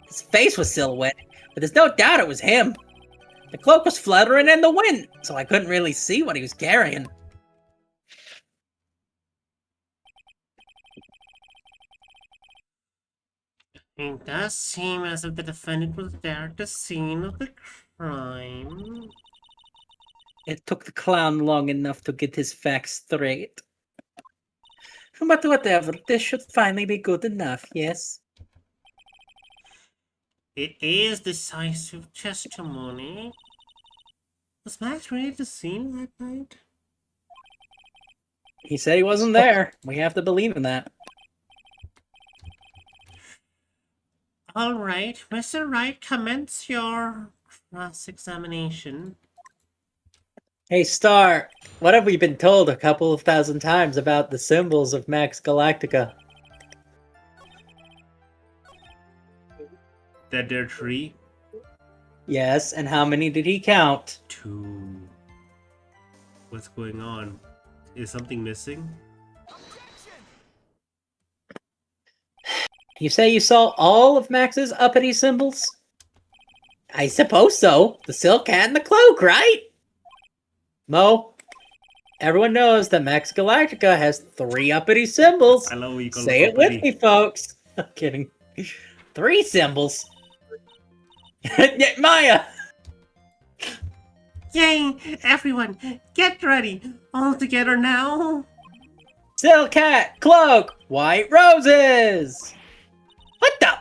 His face was silhouetted, but there's no doubt it was him. The cloak was fluttering in the wind, so I couldn't really see what he was carrying. It does seem as if the defendant was there at the scene of the crime. It took the clown long enough to get his facts straight. But whatever, this should finally be good enough, yes? It is decisive testimony. Was Max really at the scene that night? He said he wasn't there. We have to believe in that. All right, Mr. Wright, commence your cross-examination. Hey, Star, what have we been told a couple of thousand times about the symbols of Max Galactica? That there are 3? Yes, and how many did he count? 2. What's going on? Is something missing? You say you saw all of Max's uppity symbols? I suppose so. The silk hat and the cloak, right? Mo, everyone knows that Max Galactica has 3 uppity symbols. I love what you call Say it uppity. with me, folks. I'm kidding. 3 symbols. Yeah, Maya! Yay! Everyone, get ready! All together now! Silk hat, cloak, white roses! What the?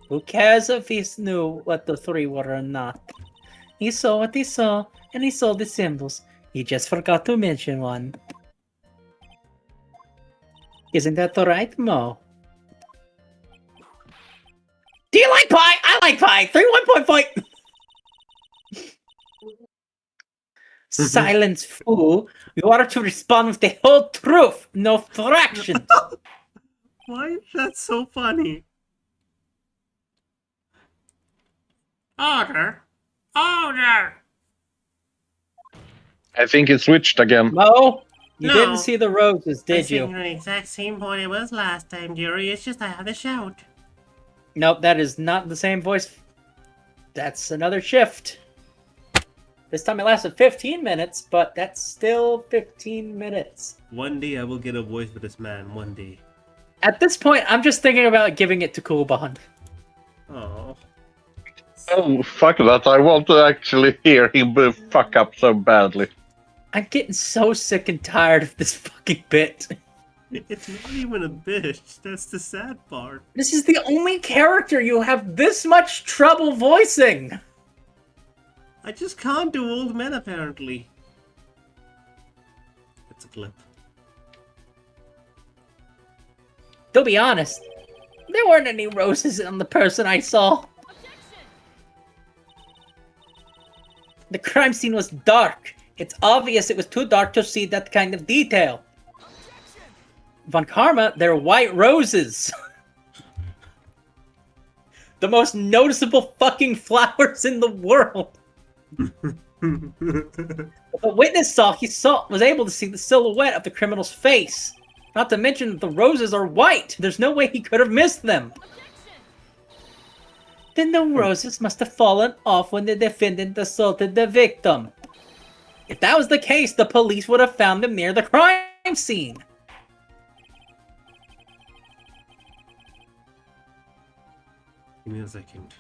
Who cares if he knew what the 3 were or not? He saw what he saw, and he saw the symbols. He just forgot to mention one. Isn't that right, Mo? Do you like pie? I like pie! 3-1 point! Silence, fool! You are to respond with the whole truth, no fractions! Why is that so funny? Order! Order! I think it switched again. Mo, you No. didn't see the roses, I did think you? the exact same point it was last time, Jerry. It's just I have to shout. Nope, that is not the same voice. That's another shift. This time it lasted 15 minutes, but that's still 15 minutes. One day I will get a voice for this man. One day. At this point, I'm just thinking about giving it to Cool Bond. Oh. Oh, fuck that. I want to actually hear him fuck up so badly. I'm getting so sick and tired of this fucking bit. It's not even a bitch. That's the sad part. This is the only character you have this much trouble voicing. I just can't do old men, apparently. It's a clip. To be honest, there weren't any roses on the person I saw. The crime scene was dark. It's obvious it was too dark to see that kind of detail. Von Karma, they're white roses. The most noticeable fucking flowers in the world. What the witness saw, was able to see the silhouette of the criminal's face. Not to mention that the roses are white. There's no way he could have missed them. Then the roses must have fallen off when the defendant assaulted the victim. If that was the case, the police would have found them near the crime scene. Give me a second.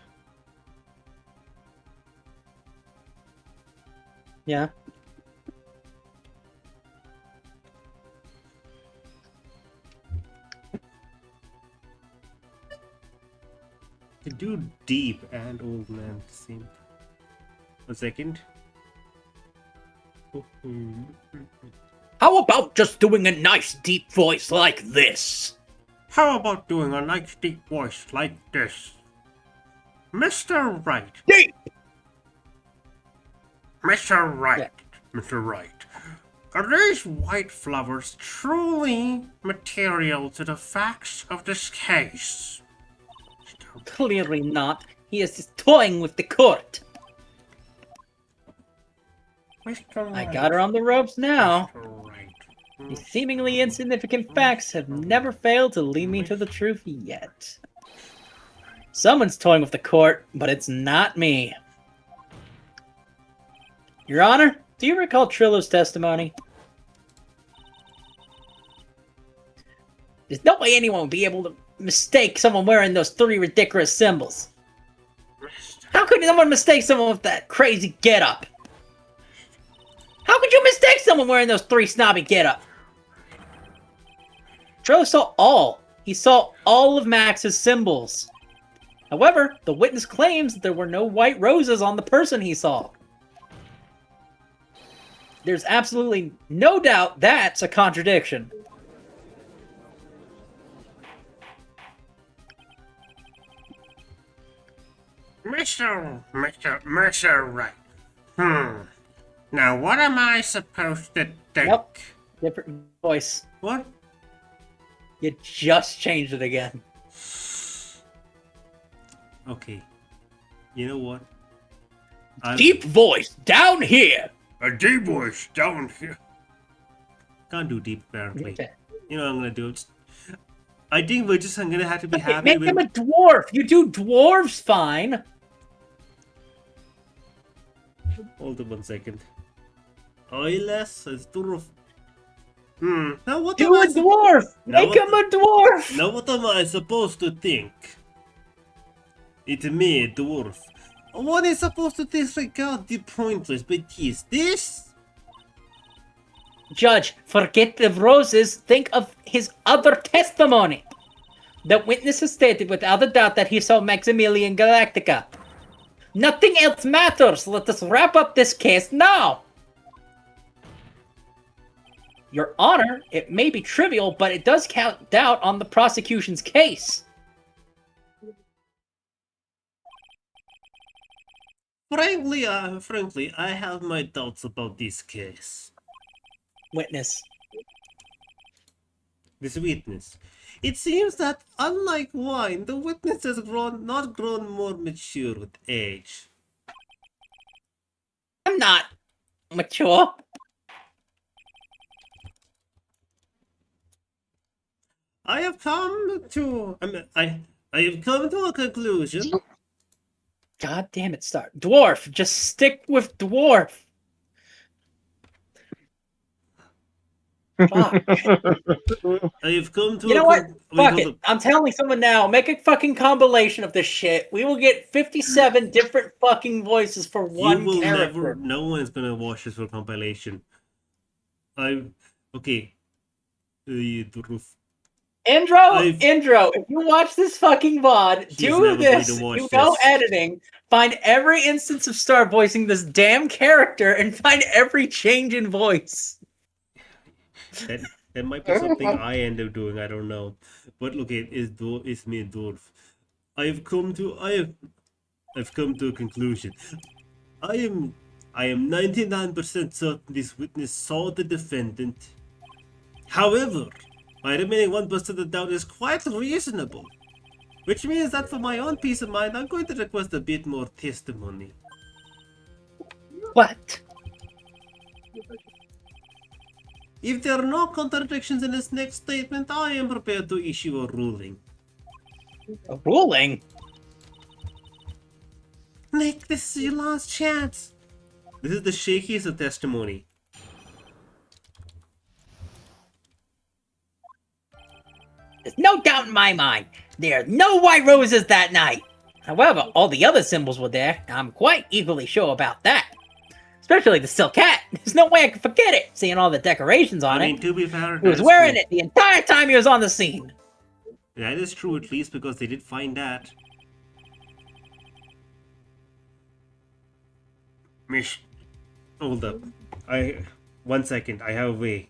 Yeah. To do deep and old man at the same time. A second. How about just doing a nice deep voice like this? How about doing a nice deep voice like this? Mr. Wright. Deep! Mr. Wright. Yeah. Mr. Wright. Are these white flowers truly material to the facts of this case? Clearly not. He is just toying with the court. Mr. I Wright. got her on the ropes now. Mr. Wright. These seemingly insignificant facts have never failed to lead me to the truth yet. Someone's toying with the court, but it's not me. Your Honor, do you recall Trillo's testimony? There's no way anyone would be able to mistake someone wearing those 3 ridiculous symbols. How could someone mistake someone with that crazy getup? How could you mistake someone wearing those 3 snobby getup? Trillo saw all. He saw all of Max's symbols. However, the witness claims that there were no white roses on the person he saw. There's absolutely no doubt that's a contradiction. Mr. Wright. Now what am I supposed to think? Yep. Different voice. What? You just changed it again. Okay. You know what? Deep voice down here. A deep voice down here. Can't do deep apparently. Okay. You know what I'm gonna do? I think I'm gonna have to be happy Make with. him a dwarf. You do dwarves fine. Hold on 1 second. Oiles is dwarf. Now what Do a dwarf. Now Make him a dwarf. Now what am I supposed to think? It's me, dwarf. What is supposed to disregard the pointless, but this? Judge, forget the roses. Think of his other testimony. The witness has stated without a doubt that he saw Maximilian Galactica. Nothing else matters. Let us wrap up this case now. Your Honor, it may be trivial, but it does count doubt on the prosecution's case. Frankly, I have my doubts about this case. Witness. This witness. It seems that, unlike wine, the witness has not grown more mature with age. I'm not mature. I have come to a conclusion. God damn it, Star. Dwarf. Just stick with dwarf. Fuck. I have come to You know what? Fuck it. I'm telling someone now, make a fucking compilation of this shit. We will get 57 different fucking voices for one character. No one is gonna watch this for compilation. Okay. Indro, if you watch this fucking VOD, do this, do no editing, find every instance of Star voicing this damn character, and find every change in voice. That might be something I end up doing, I don't know. But look, it's me, Dwarf. I've come to a conclusion. I am 99% certain this witness saw the defendant. However, my remaining 1% of doubt is quite reasonable. Which means that for my own peace of mind, I'm going to request a bit more testimony. What? If there are no contradictions in this next statement, I am prepared to issue a ruling. A ruling? Nick, this is your last chance. This is the shakiest of testimony. There's no doubt in my mind. There are no white roses that night. However, all the other symbols were there. I'm quite equally sure about that. Especially the silk hat. There's no way I could forget it, seeing all the decorations on it. To be fair, he was wearing it the entire time he was on the scene. That is true, at least, because they did find that. Mish, hold up. 1 second, I have a way.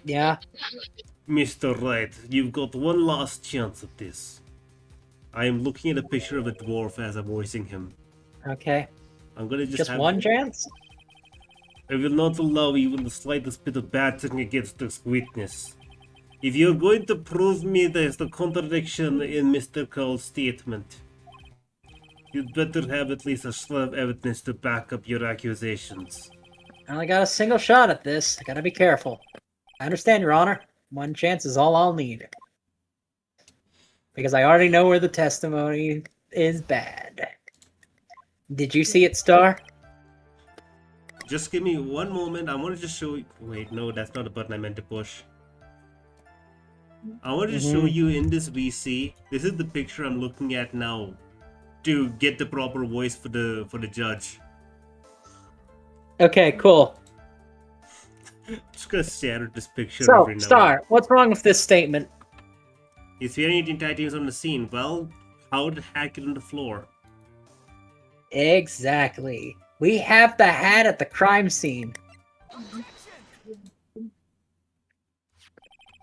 Yeah. Mr. Wright, you've got one last chance at this. I am looking at a picture of a dwarf as I'm voicing him. Okay. I'm gonna just one chance? I will not allow even the slightest bit of battering against this witness. If you're going to prove me there's a contradiction in Mr. Cole's statement, you'd better have at least a slab of evidence to back up your accusations. I only got a single shot at this. I gotta be careful. I understand, Your Honor. One chance is all I'll need. Because I already know where the testimony is bad. Did you see it, Star? Just give me one moment. I want to just show you. Wait, no, that's not a button I meant to push. I want to show you in this VC. This is the picture I'm looking at now to get the proper voice for the judge. Okay, cool. Just gonna stare at this picture. So, every now Star, what's wrong with this statement? Is there any entities on the scene? Well, how did Hack get on the floor? Exactly. We have the hat at the crime scene.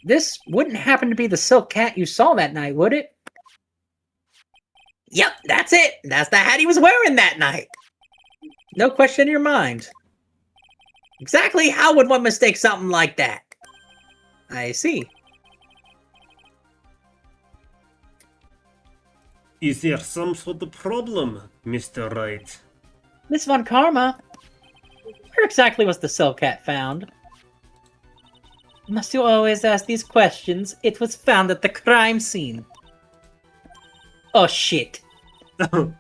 This wouldn't happen to be the silk cat you saw that night, would it? Yep, that's it. That's the hat he was wearing that night. No question in your mind. Exactly how would one mistake something like that? I see. Is there some sort of problem, Mr. Wright? Miss Von Karma, where exactly was the Cell Cat found? Must you always ask these questions? It was found at the crime scene. Oh shit. The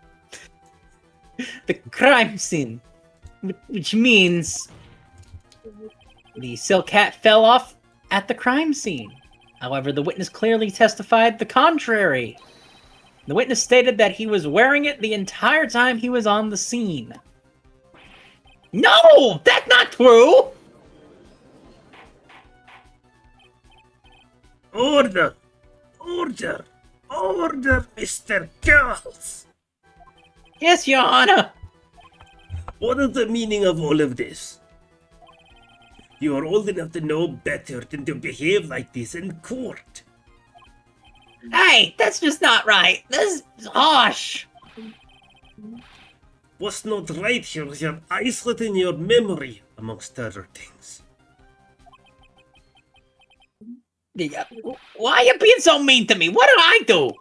crime scene. Which means the Cell Cat fell off at the crime scene. However, the witness clearly testified the contrary. The witness stated that he was wearing it the entire time he was on the scene. No! That's not true! Order! Order! Order, Mr. Charles! Yes, Your Honor! What is the meaning of all of this? You are old enough to know better than to behave like this in court. Hey, that's just not right. This is harsh. What's not right here is your eyesight and your memory, amongst other things. Why are you being so mean to me? What did I do?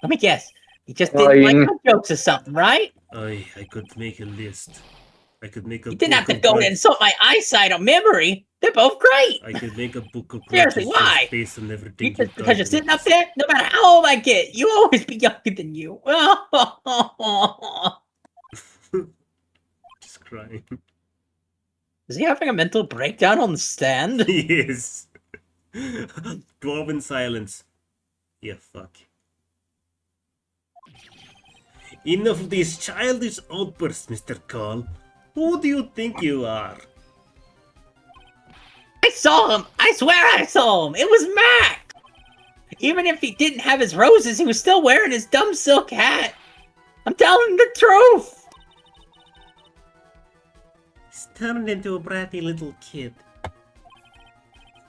Let me guess. You just didn't like my jokes or something, right? I could make a list. I could make a You didn't have book to of go and grudges. insult my eyesight or memory. They're both great. I could make a book of Seriously, grudges why? just based on everything Because you've you're done. sitting up there, no matter how old I get, you'll always be younger than you. Just crying. Is he having a mental breakdown on the stand? Yes. Go up in silence. Yeah, fuck. Enough of these childish outbursts, Mr. Cole. Who do you think you are? I saw him! I swear I saw him! It was Mac! Even if he didn't have his roses, he was still wearing his dumb silk hat! I'm telling the truth! He's turned into a bratty little kid.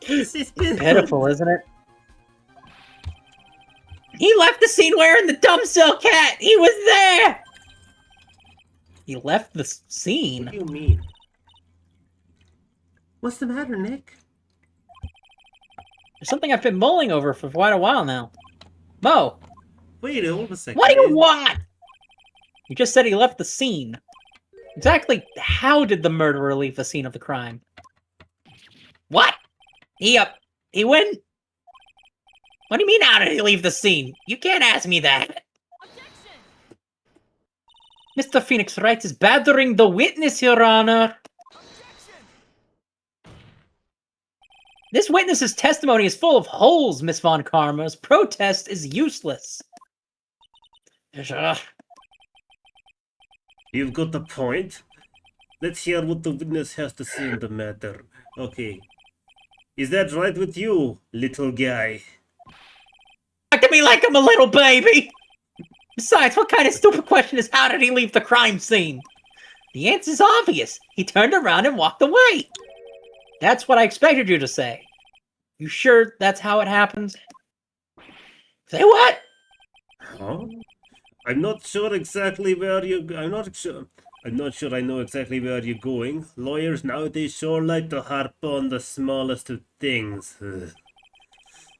This is Pitiful, isn't it? He left the scene wearing the dumb silk hat! He was there! He left the scene? What do you mean? What's the matter, Nick? There's something I've been mulling over for quite a while now. Mo, Wait, hold a second. what do you want? You just said he left the scene. Exactly how did the murderer leave the scene of the crime? What? He went? What do you mean, how did he leave the scene? You can't ask me that. Mr. Phoenix Wright is battering the witness, Your Honor. This witness's testimony is full of holes, Miss Von Karma's protest is useless. You've got the point. Let's hear what the witness has to say on the matter. Okay. Is that right with you, little guy? Look at me like I'm a little baby! Besides, what kind of stupid question is how did he leave the crime scene? The answer's obvious. He turned around and walked away. That's what I expected you to say. You sure that's how it happens? Say what? Huh? I'm not sure exactly where you. I'm not sure I know exactly where you're going. Lawyers nowadays sure like to harp on the smallest of things. Ugh.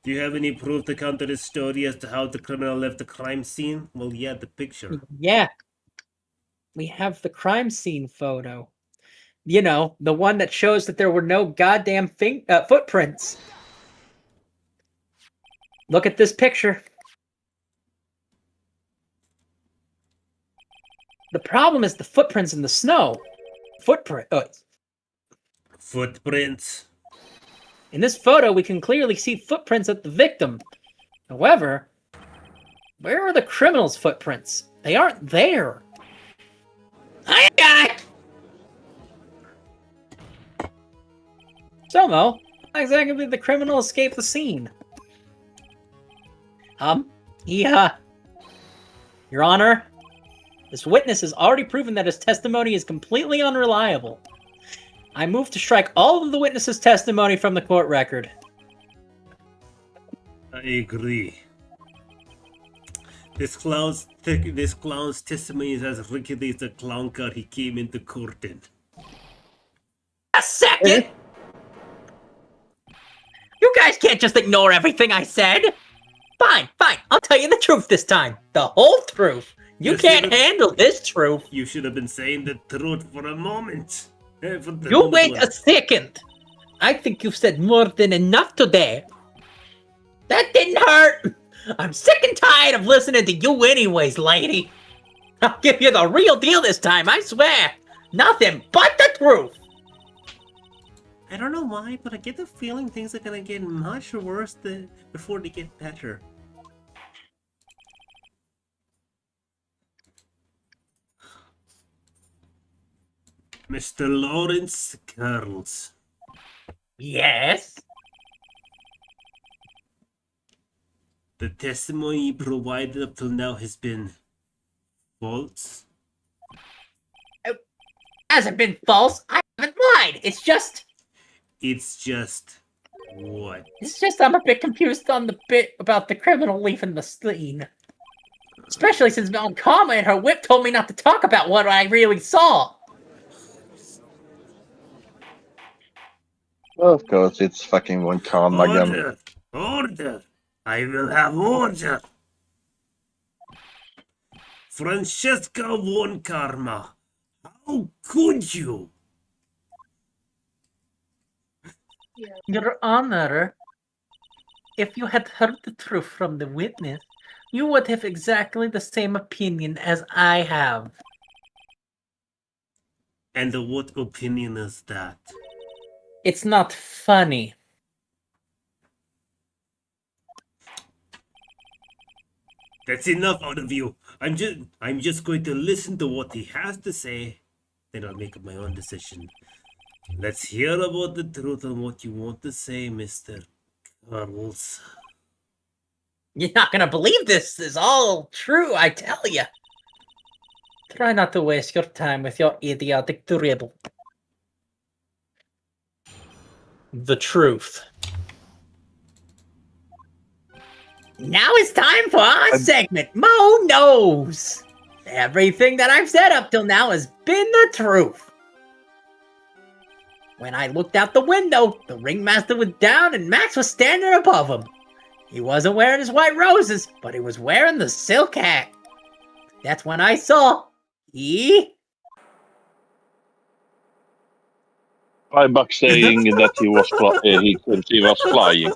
Do you have any proof to counter this story as to how the criminal left the crime scene? Well, yeah, the picture. Yeah. We have the crime scene photo. You know, the one that shows that there were no goddamn footprints. Look at this picture. The problem is the footprints in the snow. Footprints. In this photo, we can clearly see footprints of the victim. However, where are the criminal's footprints? They aren't there. I got it! So, Mo, how exactly did the criminal escape the scene? Your Honor, this witness has already proven that his testimony is completely unreliable. I move to strike all of the witness's testimony from the court record. I agree. This clown's testimony is as rickety as the clown car he came into court in. Yes! second! You guys can't just ignore everything I said! Fine, I'll tell you the truth this time. The whole truth. You can't handle this truth. You should have been saying the truth for a moment. You wait a second! I think you've said more than enough today. That didn't hurt! I'm sick and tired of listening to you anyways, lady. I'll give you the real deal this time, I swear. Nothing but the truth. I don't know why, but I get the feeling things are gonna get much worse before they get better. Mr. Lawrence Carls. Yes? The testimony you provided up till now has been false. Hasn't been false. I haven't lied. It's just what? I'm a bit confused on the bit about the criminal leaving the scene. Especially since Mount Karma and her whip told me not to talk about what I really saw. Of course, it's fucking one karma again. Order! I will have order! Francesca von Karma, how could you? Your Honor, if you had heard the truth from the witness, you would have exactly the same opinion as I have. And what opinion is that? It's not funny. That's enough out of you. I'm just going to listen to what he has to say, then I'll make up my own decision. Let's hear about the truth and what you want to say, Mr. Carls. You're not gonna believe this is all true, I tell ya. Try not to waste your time with your idiotic dribble. The truth. Now it's time for our segment, Mo Knows. Everything that I've said up till now has been the truth. When I looked out the window, the ringmaster was down and Max was standing above him. He wasn't wearing his white roses, but he was wearing the silk hat. That's when I saw he... Ryback saying that he was flying.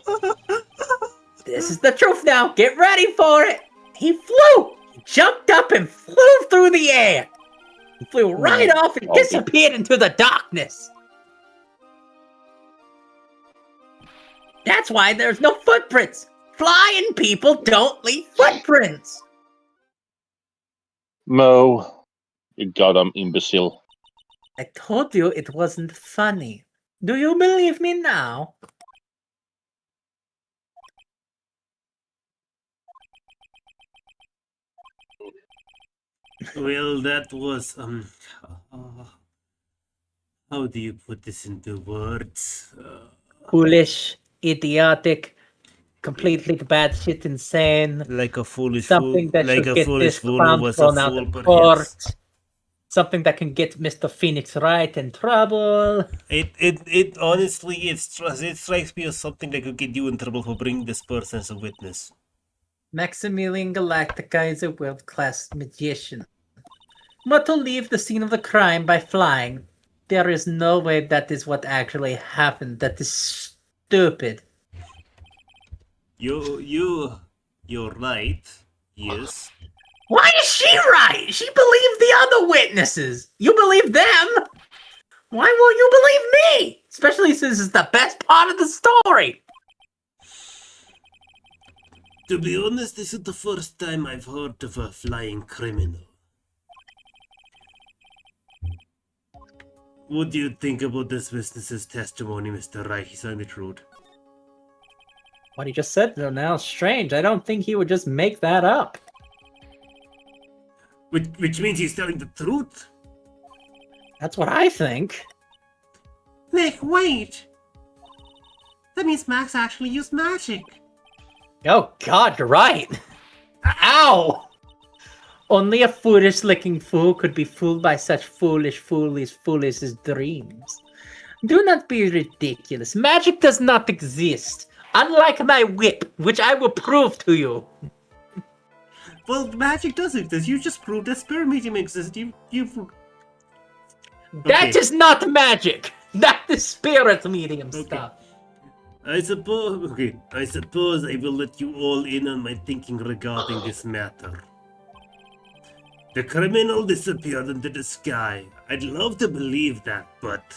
This is the truth now. Get ready for it. He flew. He jumped up and flew through the air. He flew right off and disappeared into the darkness. That's why there's no footprints. Flying people don't leave footprints. Mo, you goddamn imbecile. I told you it wasn't funny. Do you believe me now? Well, that was, how do you put this into words? Foolish, idiotic, completely batshit insane. Like a foolish Something fool, that like should a get foolish this fool clown was a thrown out fool, of but court. yes. Something that can get Mr. Phoenix right in trouble. It honestly, it strikes me as something that could get you in trouble for bringing this person as a witness. Maximilian Galactica is a world-class magician. But to leave the scene of the crime by flying, there is no way that is what actually happened. That is stupid. You're right. Yes. Why is she right? She believed the other witnesses. You believe them? Why won't you believe me? Especially since it's the best part of the story. To be honest, this is the first time I've heard of a flying criminal. What do you think about this witness's testimony, Mr. Reich? He's telling the truth. What he just said though now is strange. I don't think he would just make that up. Which means he's telling the truth? That's what I think. Nick, wait! That means Max actually used magic. Oh god, you're right. Ow! Only a foolish-looking fool could be fooled by such foolish dreams. Do not be ridiculous. Magic does not exist. Unlike my whip, which I will prove to you. Well, magic does exist. You just proved that spirit medium exists. You. That Okay. is not magic. That is spirit medium Okay. stuff. I suppose. Okay. I suppose I will let you all in on my thinking regarding this matter. The criminal disappeared into the sky. I'd love to believe that, but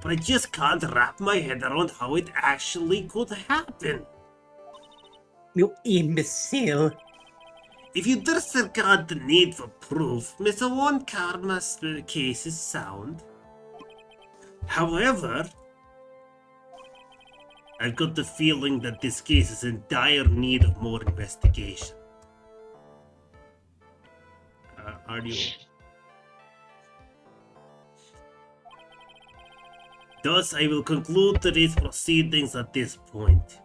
I just can't wrap my head around how it actually could happen. You imbecile. If you disregard the need for proof, Mr. One Karma's case is sound. However, I've got the feeling that this case is in dire need of more investigation. Are you? Thus, I will conclude today's proceedings at this point.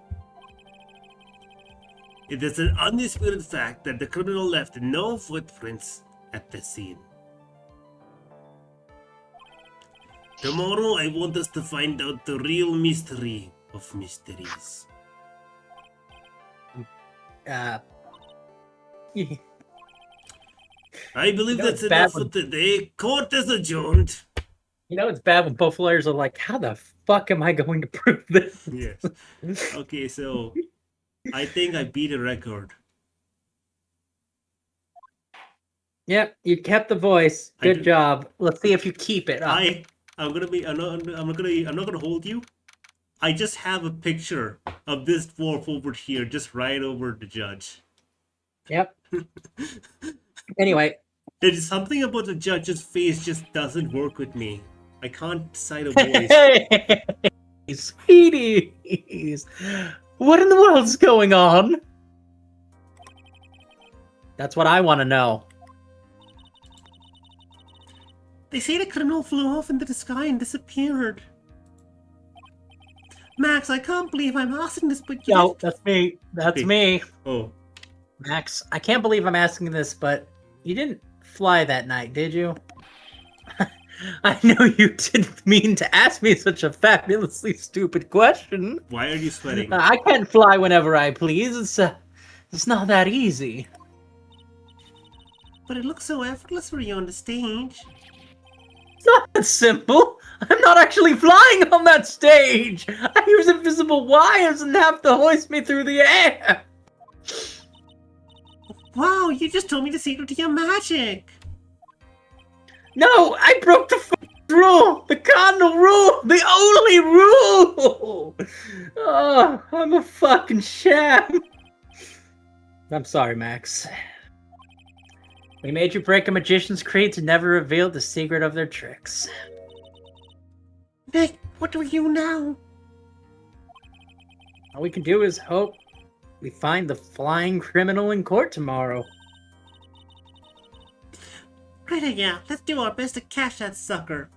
It is an undisputed fact that the criminal left no footprints at the scene. Tomorrow, I want us to find out the real mystery of mysteries. I believe You know, that's it's bad enough for when- today. Court is adjourned. You know, it's bad when both lawyers are like, how the fuck am I going to prove this? Yes. Okay, so I think I beat a record. Yep, you kept the voice. I Good do- job. Let's see if you keep it up. I'm not gonna hold you. I just have a picture of this dwarf over here, just right over the judge. Yep. Anyway, There's something about the judge's face just doesn't work with me. I can't decide a voice. sweeties, what in the world's going on? That's what I want to know. They say the criminal flew off into the sky and disappeared. Max, I can't believe I'm asking this, but you No, that's me. That's Okay. me. Oh, Max, I can't believe I'm asking this, but you didn't fly that night, did you? I know you didn't mean to ask me such a fabulously stupid question. why are you sweating? I can't fly whenever I please. It's not that easy. But it looks so effortless for you on the stage. It's not that simple. I'm not actually flying on that stage. I use invisible wires and have to hoist me through the air. Wow, you just told me the secret to your magic. No, I broke the rule. The cardinal rule. The only rule. Oh, I'm a fucking sham. I'm sorry, Max. We made you break a magician's creed to never reveal the secret of their tricks. Nick, what do you now? All we can do is hope we find the flying criminal in court tomorrow. Great idea. Let's do our best to catch that sucker.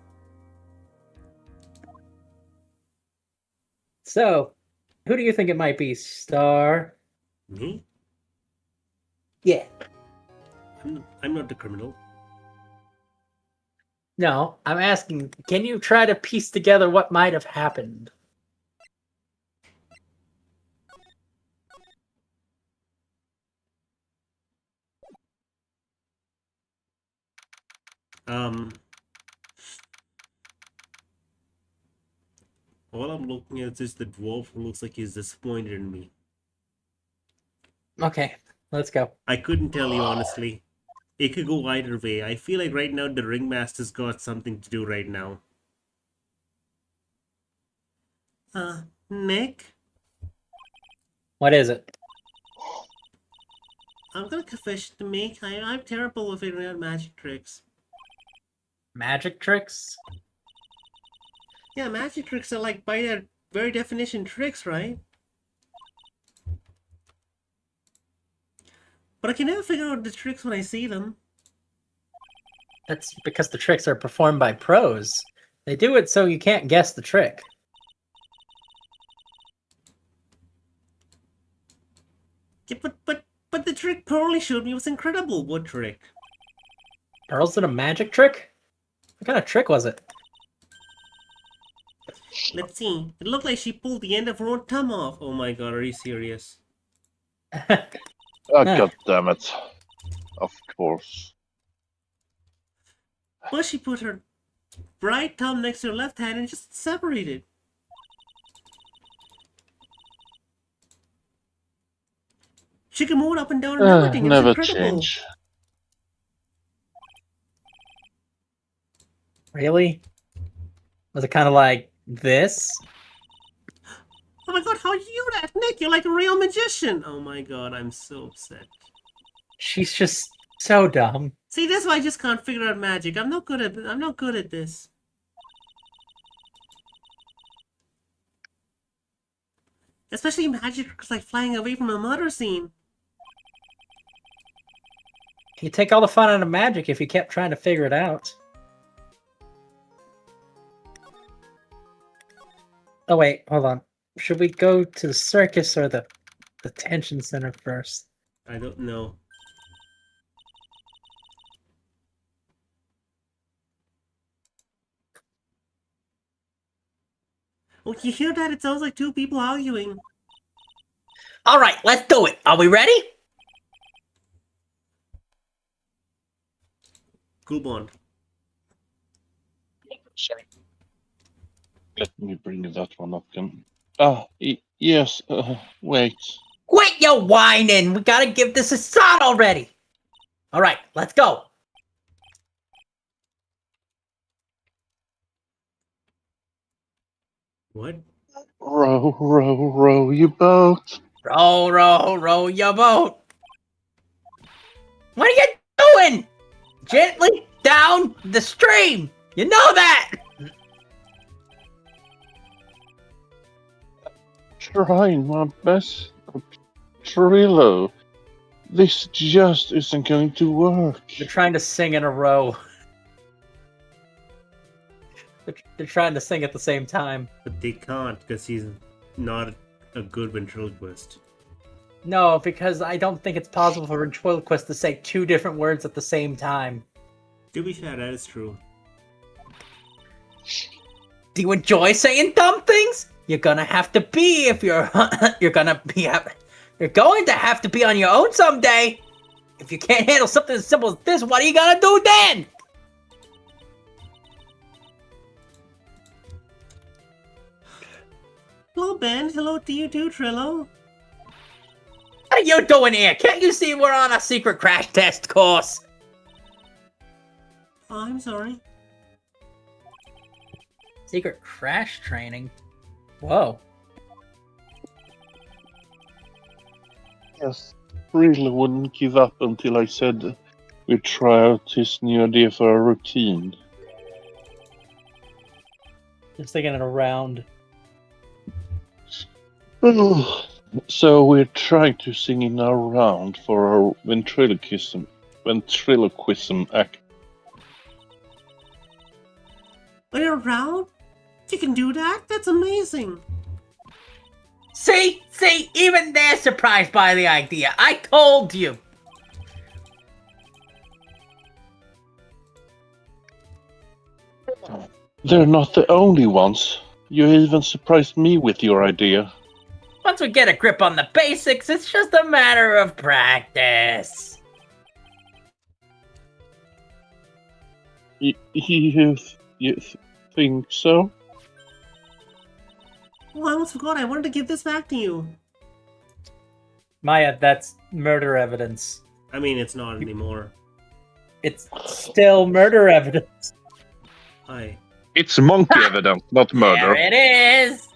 So, who do you think it might be, Star? Me? Yeah. I'm not the criminal. No, I'm asking, can you try to piece together what might have happened? All I'm looking at is the dwarf who looks like he's disappointed in me. Okay, let's go. I couldn't tell you honestly. It could go either way. I feel like right now the ringmaster's got something to do right now. Nick? What is it? I've got a confession to make. I'm terrible with figuring out magic tricks. Magic tricks? Yeah, magic tricks are like by their very definition tricks, right? But I can never figure out the tricks when I see them. That's because the tricks are performed by pros. They do it so you can't guess the trick. Yeah, but the trick Pearly showed me was incredible. What trick? Pearls did a magic trick? What kind of trick was it? Let's see. It looked like she pulled the end of her own thumb off. Oh my god, are you serious? Ah, God damn it. Of course. But she put her right thumb next to her left hand and just separated. She can move it up and down and everything. It's Never incredible. change. Really? Was it kind of like this? Oh my god, how you do that? Nick, you're like a real magician. Oh my god, I'm so upset. She's just so dumb. See, that's why I just can't figure out magic. I'm not good at this. Especially magic like flying away from a murder scene. You take all the fun out of magic if you kept trying to figure it out. Oh wait, hold on. Should we go to the circus or the detention center first? I don't know. Oh, you hear that? It sounds like two people arguing. All right, let's do it. Are we ready? Cool Bond. Let me bring that one up again. Ah, yes, wait. Quit your whining. We gotta give this a shot already. All right, let's go. What? Row, row, row your boat. Row, row, row your boat. What are you doing? Gently down the stream. You know that. Trying my best. Trillo. This just isn't going to work. They're trying to sing in a row. They're trying to sing at the same time. But they can't because he's not a good ventriloquist. No, because I don't think it's possible for a ventriloquist to say two different words at the same time. To be fair, that is true. Do you enjoy saying dumb things? You're gonna have to be if you're you're going to have to be on your own someday. If you can't handle something as simple as this, what are you gonna do then? Hello, Ben. Hello to you too, Trillo. What are you doing here? Can't you see we're on a secret crash test course? Oh, I'm sorry. Secret crash training? Whoa. Yes, really wouldn't give up until I said we'd try out his new idea for a routine. Just thinking it around. So we're trying to sing in our round for our ventriloquism act. Are you around? You can do that? That's amazing. See, even they're surprised by the idea. I told you. They're not the only ones. You even surprised me with your idea. Once we get a grip on the basics, it's just a matter of practice. You think so? Oh, I almost forgot. I wanted to give this back to you. Maya, that's murder evidence. I mean, it's not anymore. It's still murder evidence. Hi. It's monkey evidence, not murder. There it is.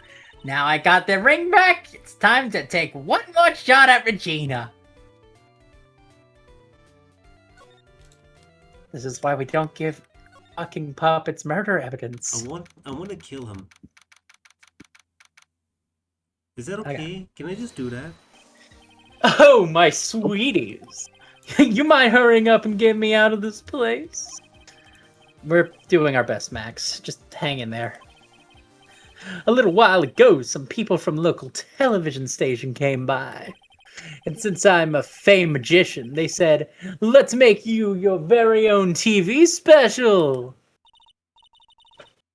Now I got the ring back. It's time to take one more shot at Regina. This is why we don't give fucking puppets murder evidence. I want to kill him. Is that Okay. okay? Can I just do that? Oh, my sweeties. You mind hurrying up and getting me out of this place? We're doing our best, Max. Just hang in there. A little while ago, some people from local television station came by. And since I'm a famed magician, they said, let's make you your very own TV special.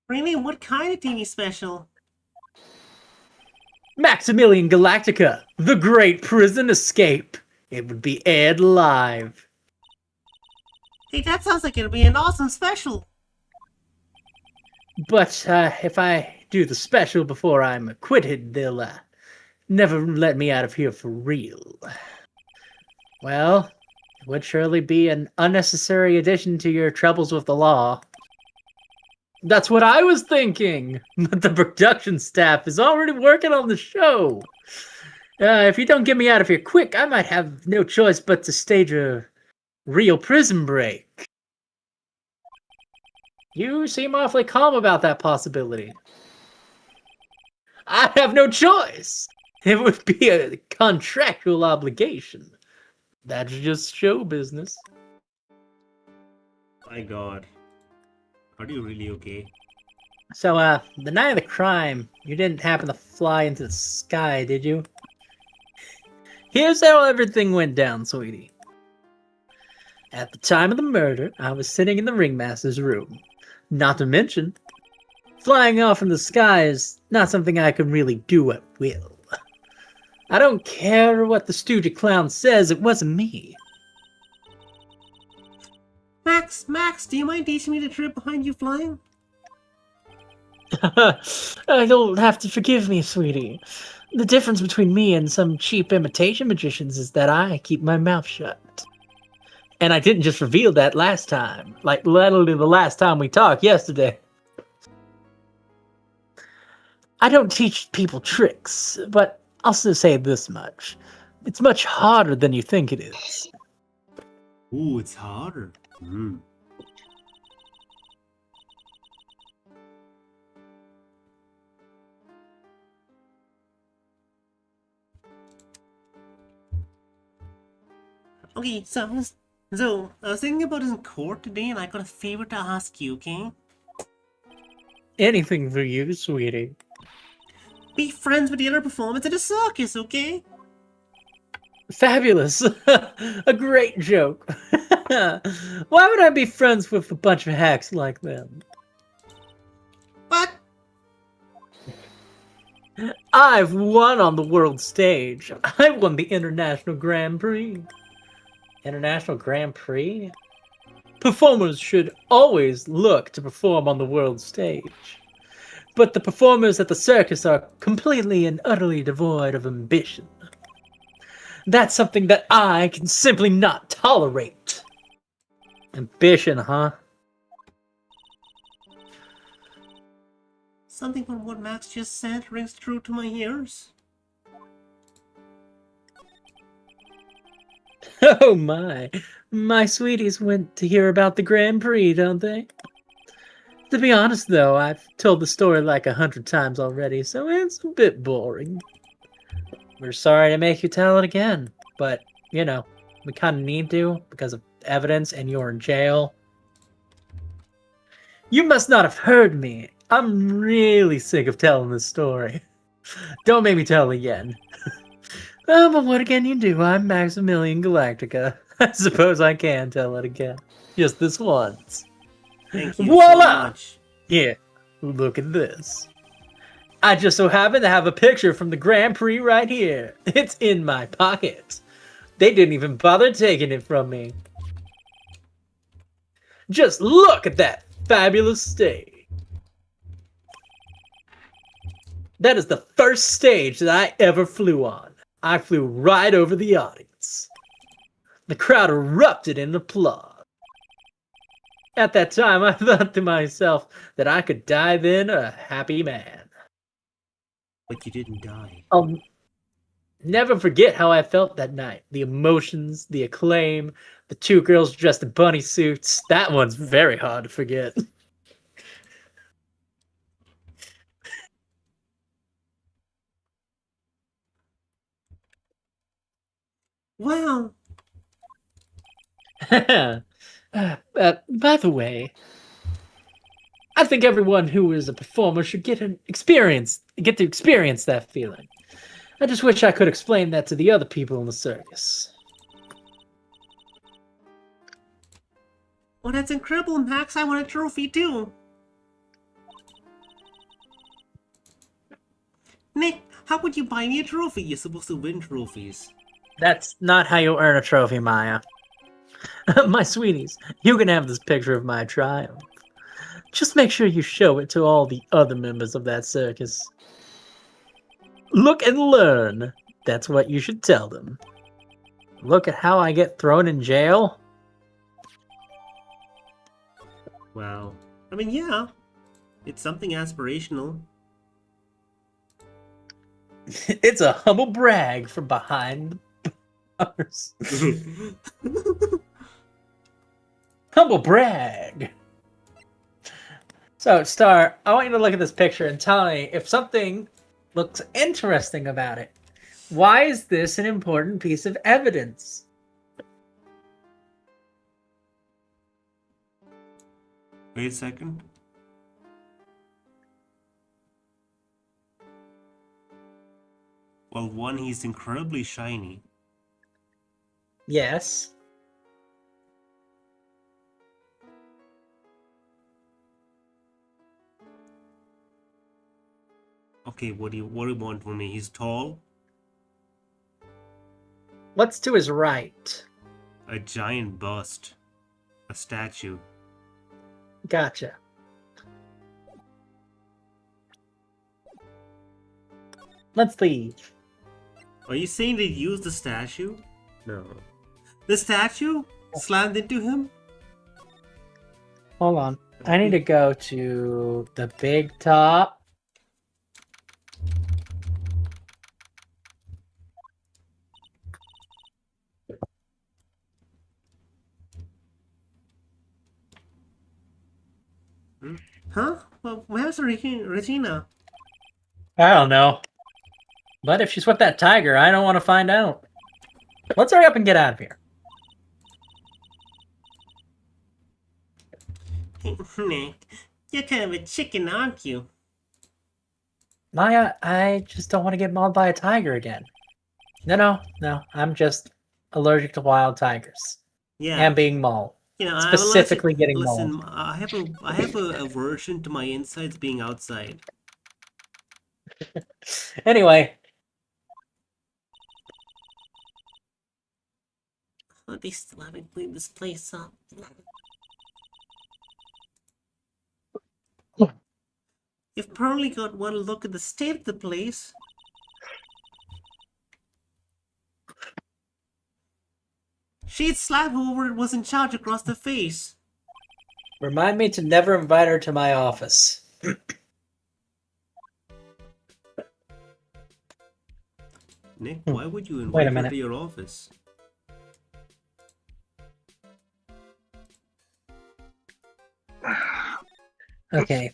Really? What kind of TV special? Maximilian Galactica, the Great Prison Escape. It would be aired live. Hey, that sounds like it'll be an awesome special. But if I do the special before I'm acquitted, they'll never let me out of here for real. Well, it would surely be an unnecessary addition to your troubles with the law. That's what I was thinking, but the production staff is already working on the show. If you don't get me out of here quick, I might have no choice but to stage a real prison break. You seem awfully calm about that possibility. I have no choice. It would be a contractual obligation. That's just show business. My god. Are you really okay? So, the night of the crime, you didn't happen to fly into the sky, did you? Here's how everything went down, sweetie. At the time of the murder, I was sitting in the ringmaster's room. Not to mention, flying off in the sky is not something I can really do at will. I don't care what the stooge clown says, it wasn't me. Max, do you mind teaching me the trick behind you flying? You'll have to forgive me, sweetie. The difference between me and some cheap imitation magicians is that I keep my mouth shut. And I didn't just reveal that last time. Like, literally the last time we talked, yesterday. I don't teach people tricks, but I'll also say this much. It's much harder than you think it is. Ooh, it's harder. Okay, so I was thinking about this in court today, and I got a favor to ask you, okay? Anything for you, sweetie. Be friends with the other performers at a circus, okay? Fabulous. A great joke. Why would I be friends with a bunch of hacks like them? But I've won on the world stage. I won the International Grand Prix. International Grand Prix? Performers should always look to perform on the world stage. But the performers at the circus are completely and utterly devoid of ambition. That's something that I can simply not tolerate. Ambition, huh? something from what Max just said rings true to my ears. Oh my sweeties went to hear about the Grand Prix, don't they? To be honest though, I've told the story like 100 times already, so it's a bit boring. We're sorry to make you tell it again, but, you know, we kind of need to because of evidence and you're in jail. You must not have heard me. I'm really sick of telling this story. Don't make me tell it again. Oh, but what can you do? I'm Maximilian Galactica. I suppose I can tell it again. Just this once. Thank you Voila! so much. Yeah, look at this. I just so happen to have a picture from the Grand Prix right here. It's in my pocket. They didn't even bother taking it from me. Just look at that fabulous stage. That is the first stage that I ever flew on. I flew right over the audience. The crowd erupted in applause. At that time, I thought to myself that I could die then a happy man. But you didn't die. I'll never forget how I felt that night. The emotions, the acclaim, the two girls dressed in bunny suits. That one's very hard to forget. Wow. By the way, I think everyone who is a performer should get to experience that feeling. I just wish I could explain that to the other people in the circus. Well, that's incredible, Max. I want a trophy too. Nick, How would you buy me a trophy? You're supposed to win trophies. That's not how you earn a trophy, Maya. My sweeties, you can have this picture of my triumph. Just make sure you show it to all the other members of that circus. Look and learn. That's what you should tell them. Look at how I get thrown in jail. Wow. I mean, yeah. It's something aspirational. It's a humble brag from behind the bars. Humble brag. So, Star, I want you to look at this picture and tell me if something looks interesting about it. Why is this an important piece of evidence? Wait a second. Well, one, he's incredibly shiny. Yes. Okay, what do you want from me? He's tall, What's to his right? a giant bust, a statue. Gotcha. Let's leave. Are you saying they used the statue? No. The statue slammed into him? Hold on. I need to go to the big top. Huh? Well, where's Regina? I don't know. But if she's with that tiger, I don't want to find out. Let's hurry up and get out of here. Nick, you're kind of a chicken, aren't you? Maya, I just don't want to get mauled by a tiger again. No. I'm just allergic to wild tigers. Yeah. And being mauled. You know, Specifically getting listen, mauled. I have a aversion to my insides being outside. Anyway. Oh, they still haven't cleaned this place up. You've probably got one look at the state of the place. She'd slap whoever was in charge across the face. Remind me to never invite her to my office. Nick, why would you Wait a invite her minute. to your office? Okay.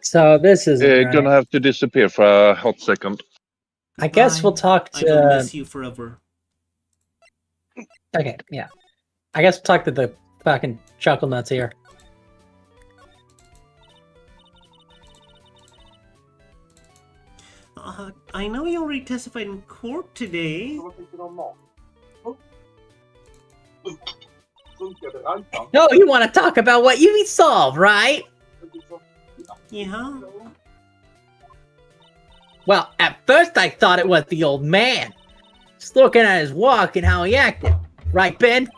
So this is Gonna have to disappear for a hot second. I guess we'll talk I will to. miss you forever. Okay, yeah. I guess we'll talk to the fucking chuckle nuts here. I know you already testified in court today. No, you want to talk about what you solved, right? Yeah. Well, at first I thought it was the old man. Just looking at his walk and how he acted. Right, Ben?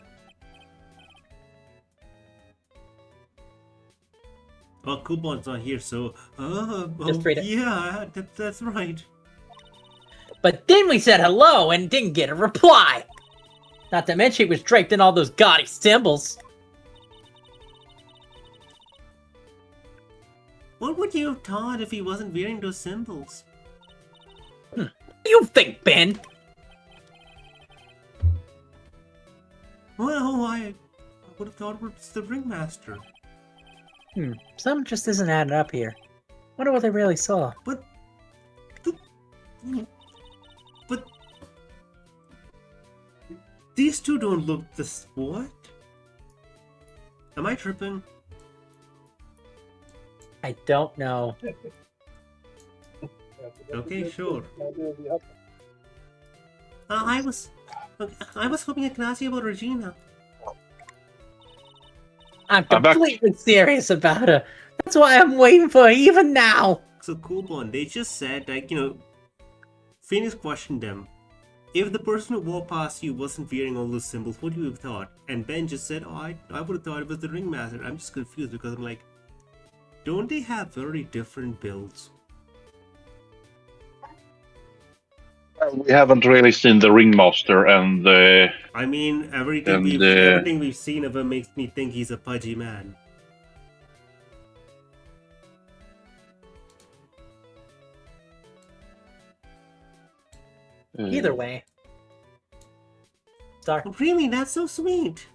Well, Coupon's not here, so... Just read it. Yeah, that's right. But then we said hello and didn't get a reply. Not to mention he was draped in all those gaudy symbols. What would you have thought if he wasn't wearing those symbols? What do you think, Ben? Well, I would have thought it was the ringmaster. Something just isn't adding up here. Wonder what they really saw. But these two don't look this. What? Am I tripping? I don't know. Okay, sure. I was hoping I could ask you about Regina. I'm I'm back. completely serious about her. That's why I'm waiting for her even now. So cool one. They just said, like, Phoenix questioned them. If the person who walked past you wasn't wearing all those symbols, what would you have thought? And Ben just said, oh, I would have thought it was the Ringmaster. I'm just confused because I'm like, don't they have very different builds? We haven't really seen the Ringmaster, and I mean, everything we've seen of him makes me think he's a pudgy man. Either way. Star. Oh, really? That's so sweet.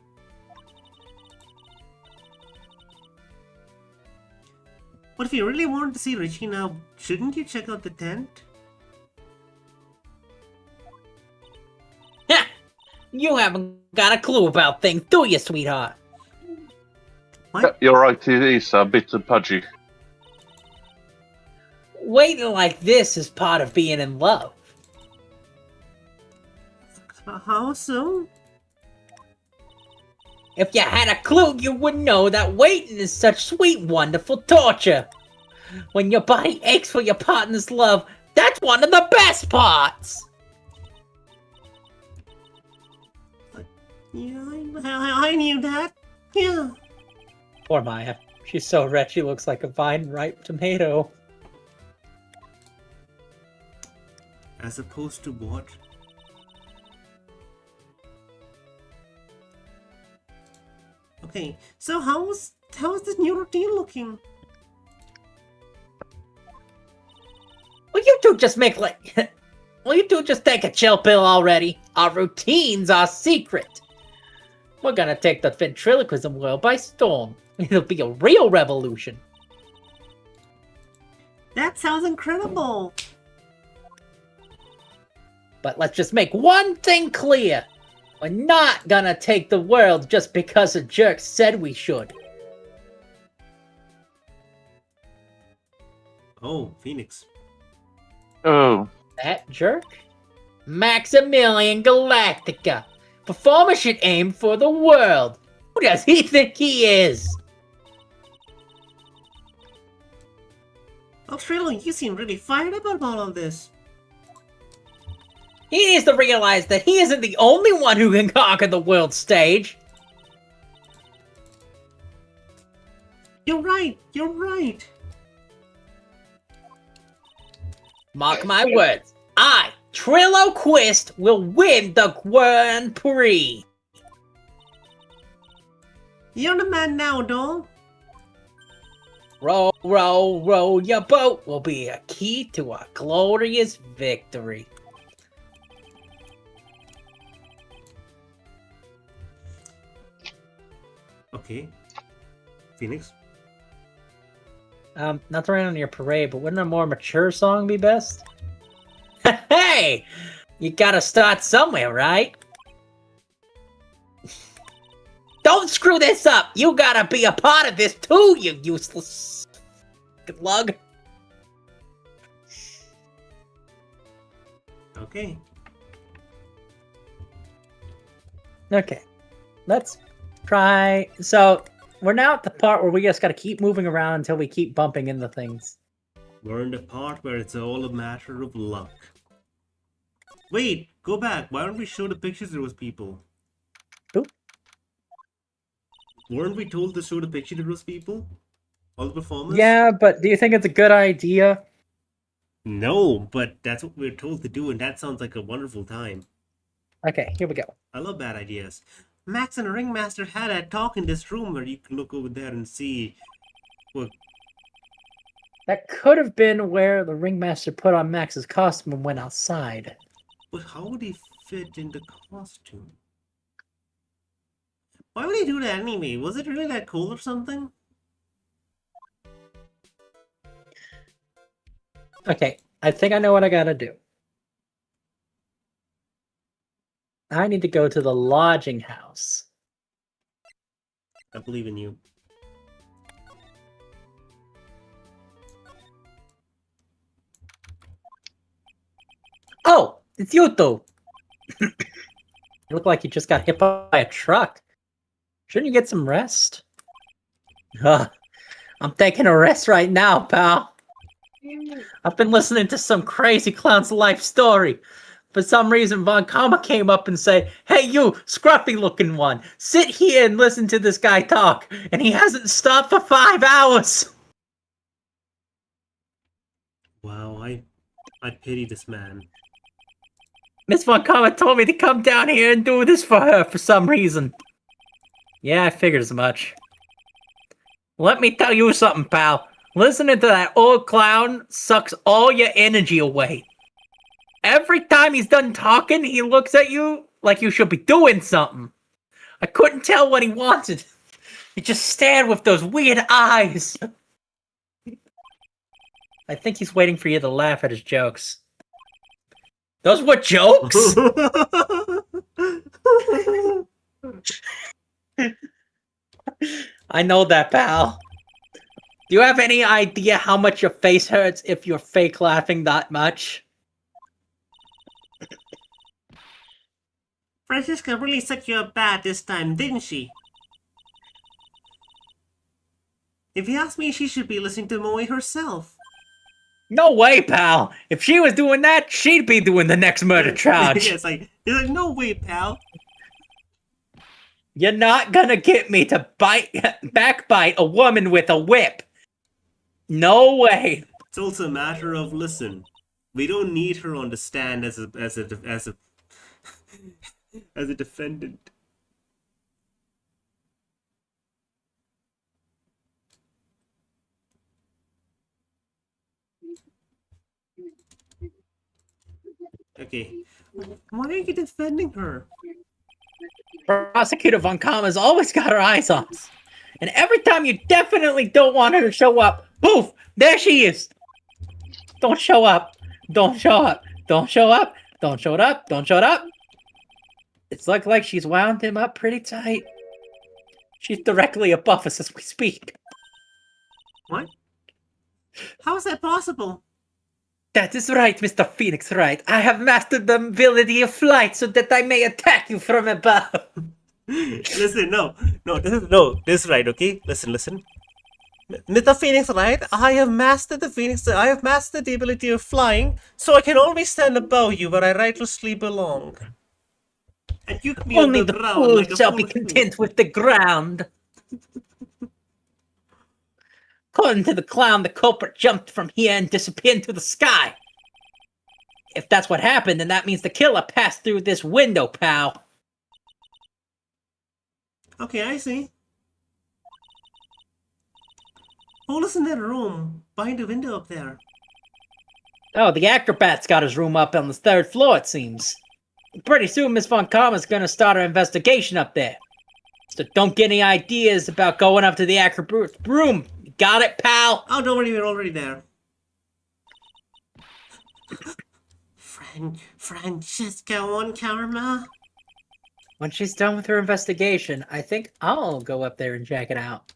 But if you really wanted to see Richie now, shouldn't you check out the tent? You haven't got a clue about things, do you, sweetheart? What? you're right, it is a bit pudgy. Waiting like this is part of being in love. How so? If you had a clue, you would know that waiting is such sweet, wonderful torture. When your body aches for your partner's love, that's one of the best parts. Yeah, I knew that. Yeah. Poor Maya. She's so red she looks like a vine-ripe tomato. As opposed to what? Okay, so how's this new routine looking? Will you two just make like... Will you two just take a chill pill already? Our routines are secret. We're gonna take the ventriloquism world by storm. It'll be a real revolution. That sounds incredible! But let's just make one thing clear. We're not gonna take the world just because a jerk said we should. Oh, Phoenix. Oh, That jerk? Maximilian Galactica. Performer should aim for the world. Who does he think he is? Oh, Trilo, you seem really fired up about all of this. He needs to realize that he isn't the only one who can conquer the world stage. You're right, you're right. Mark my words. I, Trillo Quist, will win the Grand Prix. You're the man now, doll. Row, row, row your boat will be a key to a glorious victory. Okay. Phoenix? Not to rain on your parade, but wouldn't a more mature song be best? Hey! You gotta start somewhere, right? Don't screw this up! You gotta be a part of this too, you useless lug. Okay. Okay. Let's try... So, we're now at the part where we just gotta keep moving around until we keep bumping into things. We're in the part where it's all a matter of luck. Wait, go back. Why don't we show the pictures of those people? Who? Weren't we told to show the picture of those people? All the performers? Yeah, but do you think it's a good idea? No, but that's what we're told to do, and that sounds like a wonderful time. Okay, here we go. I love bad ideas. Max and Ringmaster had a talk in this room where you can look over there and see what. That could have been where the Ringmaster put on Max's costume and went outside. But how would he fit in the costume? Why would he do that anyway? Was it really that cool or something? Okay, I think I know what I gotta do. I need to go to the lodging house. I believe in you. Oh, it's you two. You look like you just got hit by a truck. Shouldn't you get some rest? I'm taking a rest right now, pal. I've been listening to some crazy clown's life story. For some reason, Von Kama came up and said, "Hey, you scruffy-looking one, sit here and listen to this guy talk." And he hasn't stopped for 5 hours. Wow, I pity this man. Miss Von Kama told me to come down here and do this for her for some reason. Yeah, I figured as much. Let me tell you something, pal. Listening to that old clown sucks all your energy away. Every time he's done talking, he looks at you like you should be doing something. I couldn't tell what he wanted. He just stared with those weird eyes. I think he's waiting for you to laugh at his jokes. Those were jokes? I know that, pal. Do you have any idea how much your face hurts if you're fake laughing that much? Francisca really set you up bad this time, didn't she? If you ask me, she should be listening to Moe herself. No way, pal. If she was doing that, she'd be doing the next murder charge. Yeah, it's like, no way, pal. You're not gonna get me to backbite a woman with a whip. No way. It's also a matter of, listen, we don't need her on the stand as a as a defendant. Okay, why are you defending her? Prosecutor Von Kama's always got her eyes on us. And every time you definitely don't want her to show up, poof, there she is. Don't show up. Don't show up. Don't show up. Don't show up. Don't show up. It's like she's wound him up pretty tight. She's directly above us as we speak. What? How is that possible? That is right, Mr. Phoenix, right. I have mastered the ability of flight so that I may attack you from above. Listen, this is right, okay? Listen. Mr. Phoenix, right? I have mastered the ability of flying, so I can always stand above you where I righteously belong. And you can be Only on the the ground fool like a shall be foolish content with the ground. According to the clown, the culprit jumped from here and disappeared into the sky. If that's what happened, then that means the killer passed through this window, pal. Okay, I see. Oh, listen to that room behind the window up there. Oh, the acrobat's got his room up on the 3rd floor, it seems. Pretty soon, Miss Von Karma's gonna start her investigation up there. So don't get any ideas about going up to the acrobat's room. Got it, pal? Oh, don't worry, we're already there. Francesca on Karma. When she's done with her investigation, I think I'll go up there and check it out.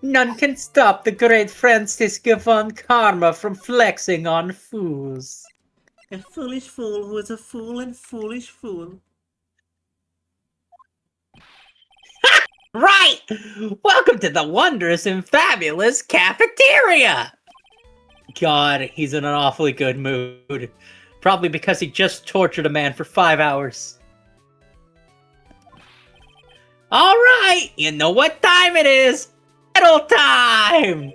None can stop the great Francisca von Karma from flexing on fools. A foolish fool who is a fool and foolish fool. Right! Welcome to the wondrous and fabulous cafeteria! God, he's in an awfully good mood. Probably because he just tortured a man for 5 hours. Alright, you know what time it is! Battle time!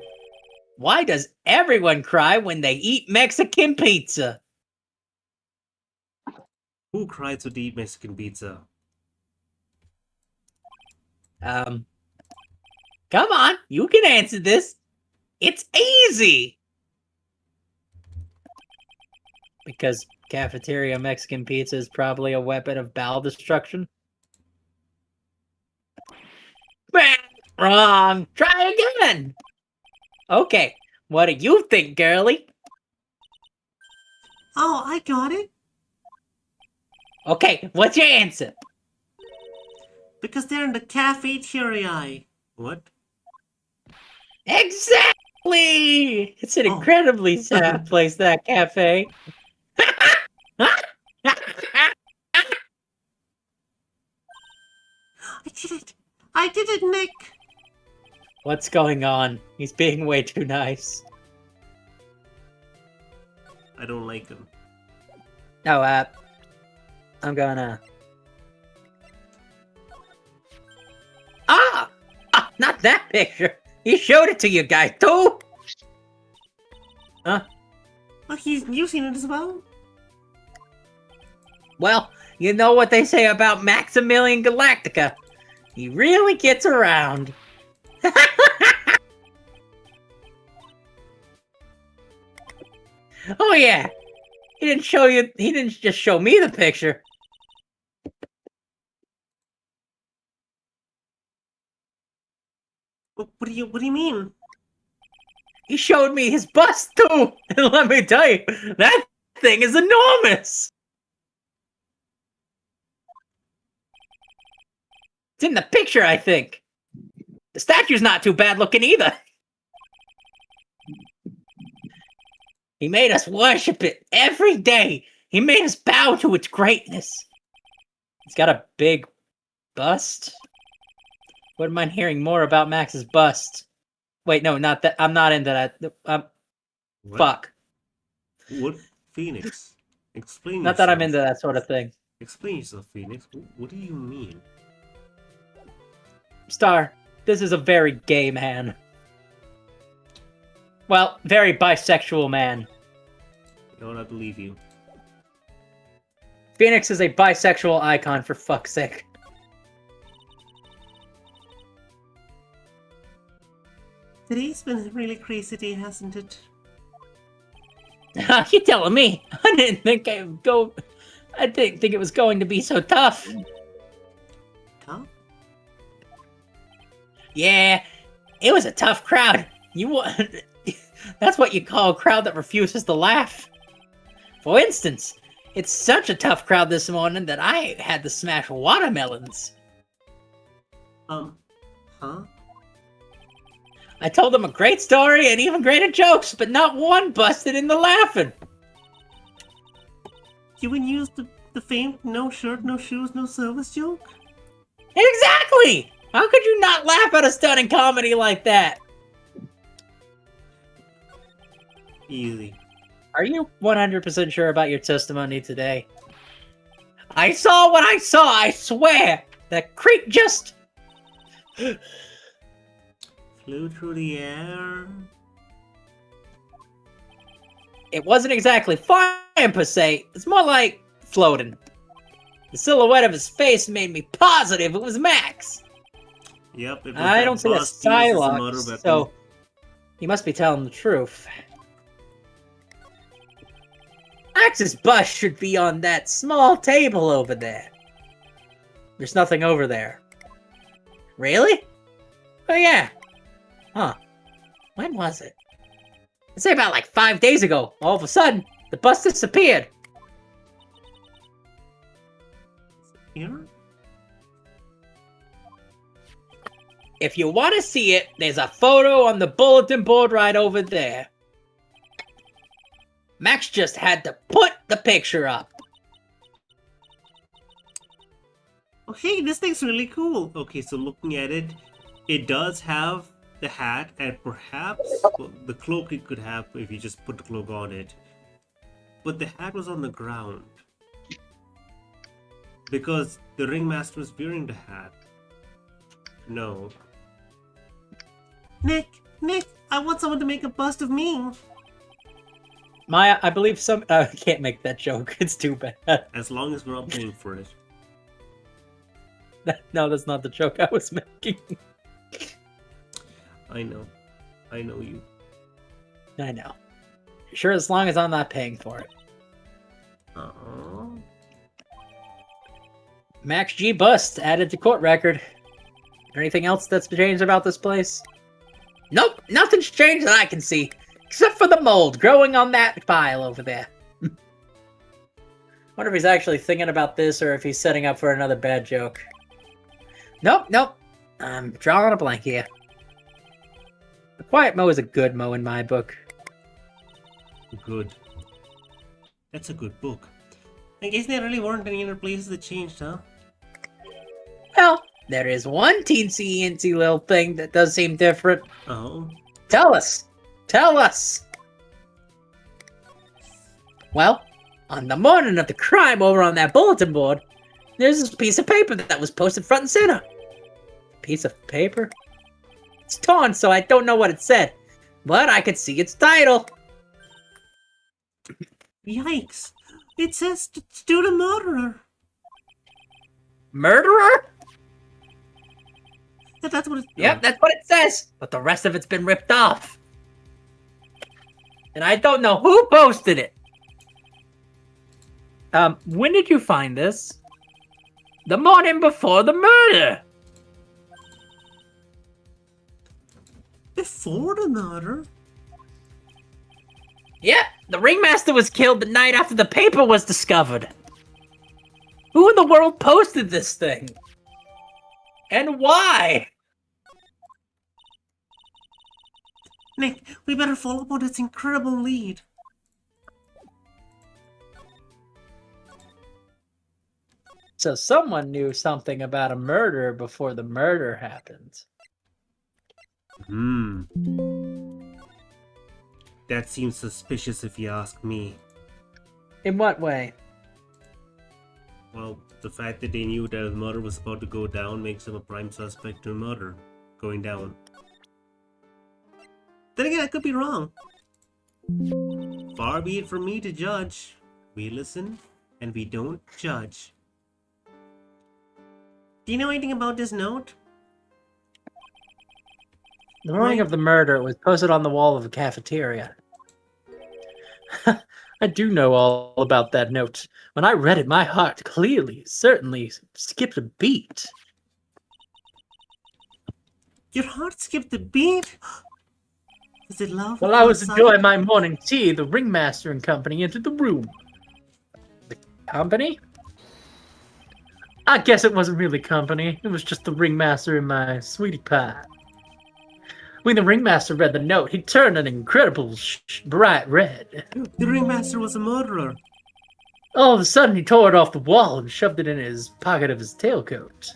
Why does everyone cry when they eat Mexican pizza? Who cried to eat Mexican pizza? Come on, you can answer this. It's easy! Because cafeteria Mexican pizza is probably a weapon of bowel destruction? Wrong! Try again! Okay, what do you think, girlie? Oh, I got it. Okay, what's your answer? Because they're in the cafeteria. What? Exactly! It's an incredibly sad place, that cafe. I did did it, Nick! What's going on? He's being way too nice. I don't like him. No, I'm gonna... Ah! Not that picture! He showed it to you guys, too! Huh? Oh, you've seen it as well? Well, you know what they say about Maximilian Galactica. He really gets around. Oh yeah! He didn't just show me the picture. What do you mean? He showed me his bust too! And let me tell you, that thing is enormous! It's in the picture, I think. The statue's not too bad looking either. He made us worship it every day. He made us bow to its greatness. It's got a big bust. Wouldn't mind hearing more about Max's bust. Wait, no, not that. I'm not into that. What? Fuck. What? Phoenix? Explain Not yourself. that I'm into that sort of thing. Explain yourself, Phoenix. What do you mean? Star, this is a very gay man. Well, very bisexual man. You know what? I believe you. Phoenix is a bisexual icon, for fuck's sake. Today's been a really crazy day, hasn't it? You're telling me? I didn't think I would go. I didn't think it was going to be so tough. Tough? Yeah, it was a tough crowd. That's what you call a crowd that refuses to laugh. For instance, it's such a tough crowd this morning that I had to smash watermelons. Huh? I told them a great story and even greater jokes, but not one busted into laughing. You would use the famed no shirt, no shoes, no service joke? Exactly! How could you not laugh at a stunning comedy like that? Easy. Are you 100% sure about your testimony today? I saw what I saw, I swear! That creep just... Flew through the air. It wasn't exactly flying per se, it's more like floating. The silhouette of his face made me positive it was Max. Yep, it was I that don't see a bust used as a murder Psylocke, weapon. so he must be telling the truth. Max's bust should be on that small table over there. There's nothing over there. Really? Oh yeah. Huh. When was it? I'd say about like 5 days ago. All of a sudden, the bust disappeared. Here? If you want to see it, there's a photo on the bulletin board right over there. Max just had to put the picture up. Oh, hey, this thing's really cool. Okay, so looking at it, it does have the hat and perhaps well, the cloak it could have if you just put the cloak on it. But the hat was on the ground. Because the ringmaster was wearing the hat. No. Nick, I want someone to make a bust of me. Maya, I believe some... I can't make that joke. It's too bad. As long as we're not paying for it. No, that's not the joke I was making. I know you. I know. Sure, as long as I'm not paying for it. Max G bust added to court record. Anything else that's changed about this place? Nope, nothing's changed that I can see. Except for the mold growing on that pile over there. Wonder if he's actually thinking about this or if he's setting up for another bad joke. Nope. I'm drawing a blank here. A quiet mow is a good mow in my book. Good. That's a good book. I guess there really weren't any other places that changed, huh? Well, there is one teensy little thing that does seem different. Oh. Tell us! Tell us! Well, on the morning of the crime over on that bulletin board, there's this piece of paper that was posted front and center. Piece of paper? It's torn, so I don't know what it said, but I could see its title. Yikes! It says to the murderer. Murderer? That's what it... Yep, that's what it says, but the rest of it's been ripped off. And I don't know who posted it. When did you find this? The morning before the murder. Before the murder? Yep, the ringmaster was killed the night after the paper was discovered. Who in the world posted this thing? And why? Nick, we better follow up on this incredible lead. So someone knew something about a murder before the murder happened. That seems suspicious if you ask me. In what way? Well, the fact that they knew that the murder was about to go down makes them a prime suspect to a murder going down. Then again, I could be wrong. Far be it from me to judge. We listen, and we don't judge. Do you know anything about this note? The morning of the murder, it was posted on the wall of a cafeteria. I do know all about that note. When I read it, my heart certainly skipped a beat. Your heart skipped a beat? Is it love? While I was enjoying my morning tea, the ringmaster and company entered the room. The company? I guess it wasn't really company. It was just the ringmaster and my sweetie pie. When the ringmaster read the note, he turned an incredible bright red. The ringmaster was a murderer. All of a sudden, he tore it off the wall and shoved it in his pocket of his tailcoat.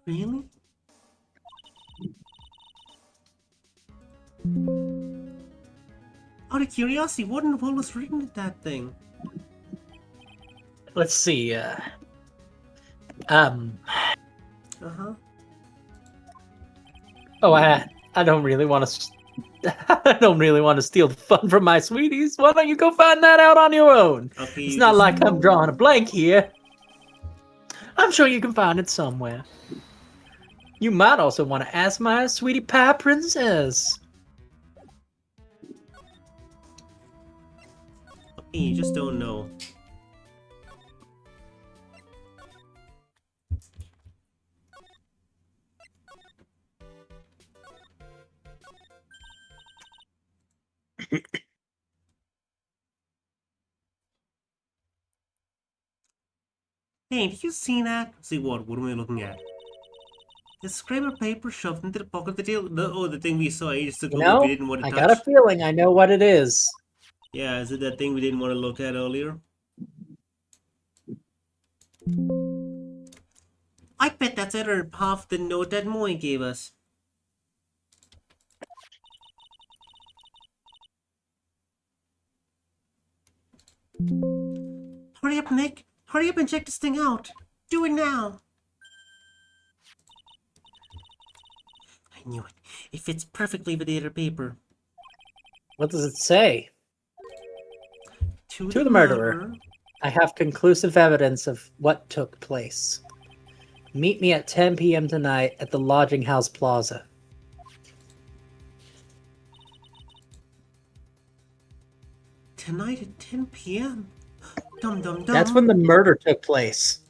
Really? Out of curiosity, what in the world was written in that thing? Let's see, Oh, I don't really want to. I don't really want to steal the fun from my sweeties. Why don't you go find that out on your own? Okay, it's not like I'm drawing a blank here. I'm sure you can find it somewhere. You might also want to ask my sweetie pie princess. Okay, you just don't know. Hey, did you see that? See what? What am I looking at? The scrap of paper shoved into the pocket of the tail. The thing we saw ages ago that we didn't want to touch. I got a feeling I know what it is. Yeah, is it that thing we didn't want to look at earlier? I bet that's either half the note that Moy gave us. Hurry up, Nick! Hurry up and check this thing out! Do it now! I knew it. It fits perfectly with the other paper. What does it say? To the murderer. I have conclusive evidence of what took place. Meet me at 10 p.m. tonight at the Lodging House Plaza. Tonight at 10 p.m.? Dum dum dum. That's when the murder took place.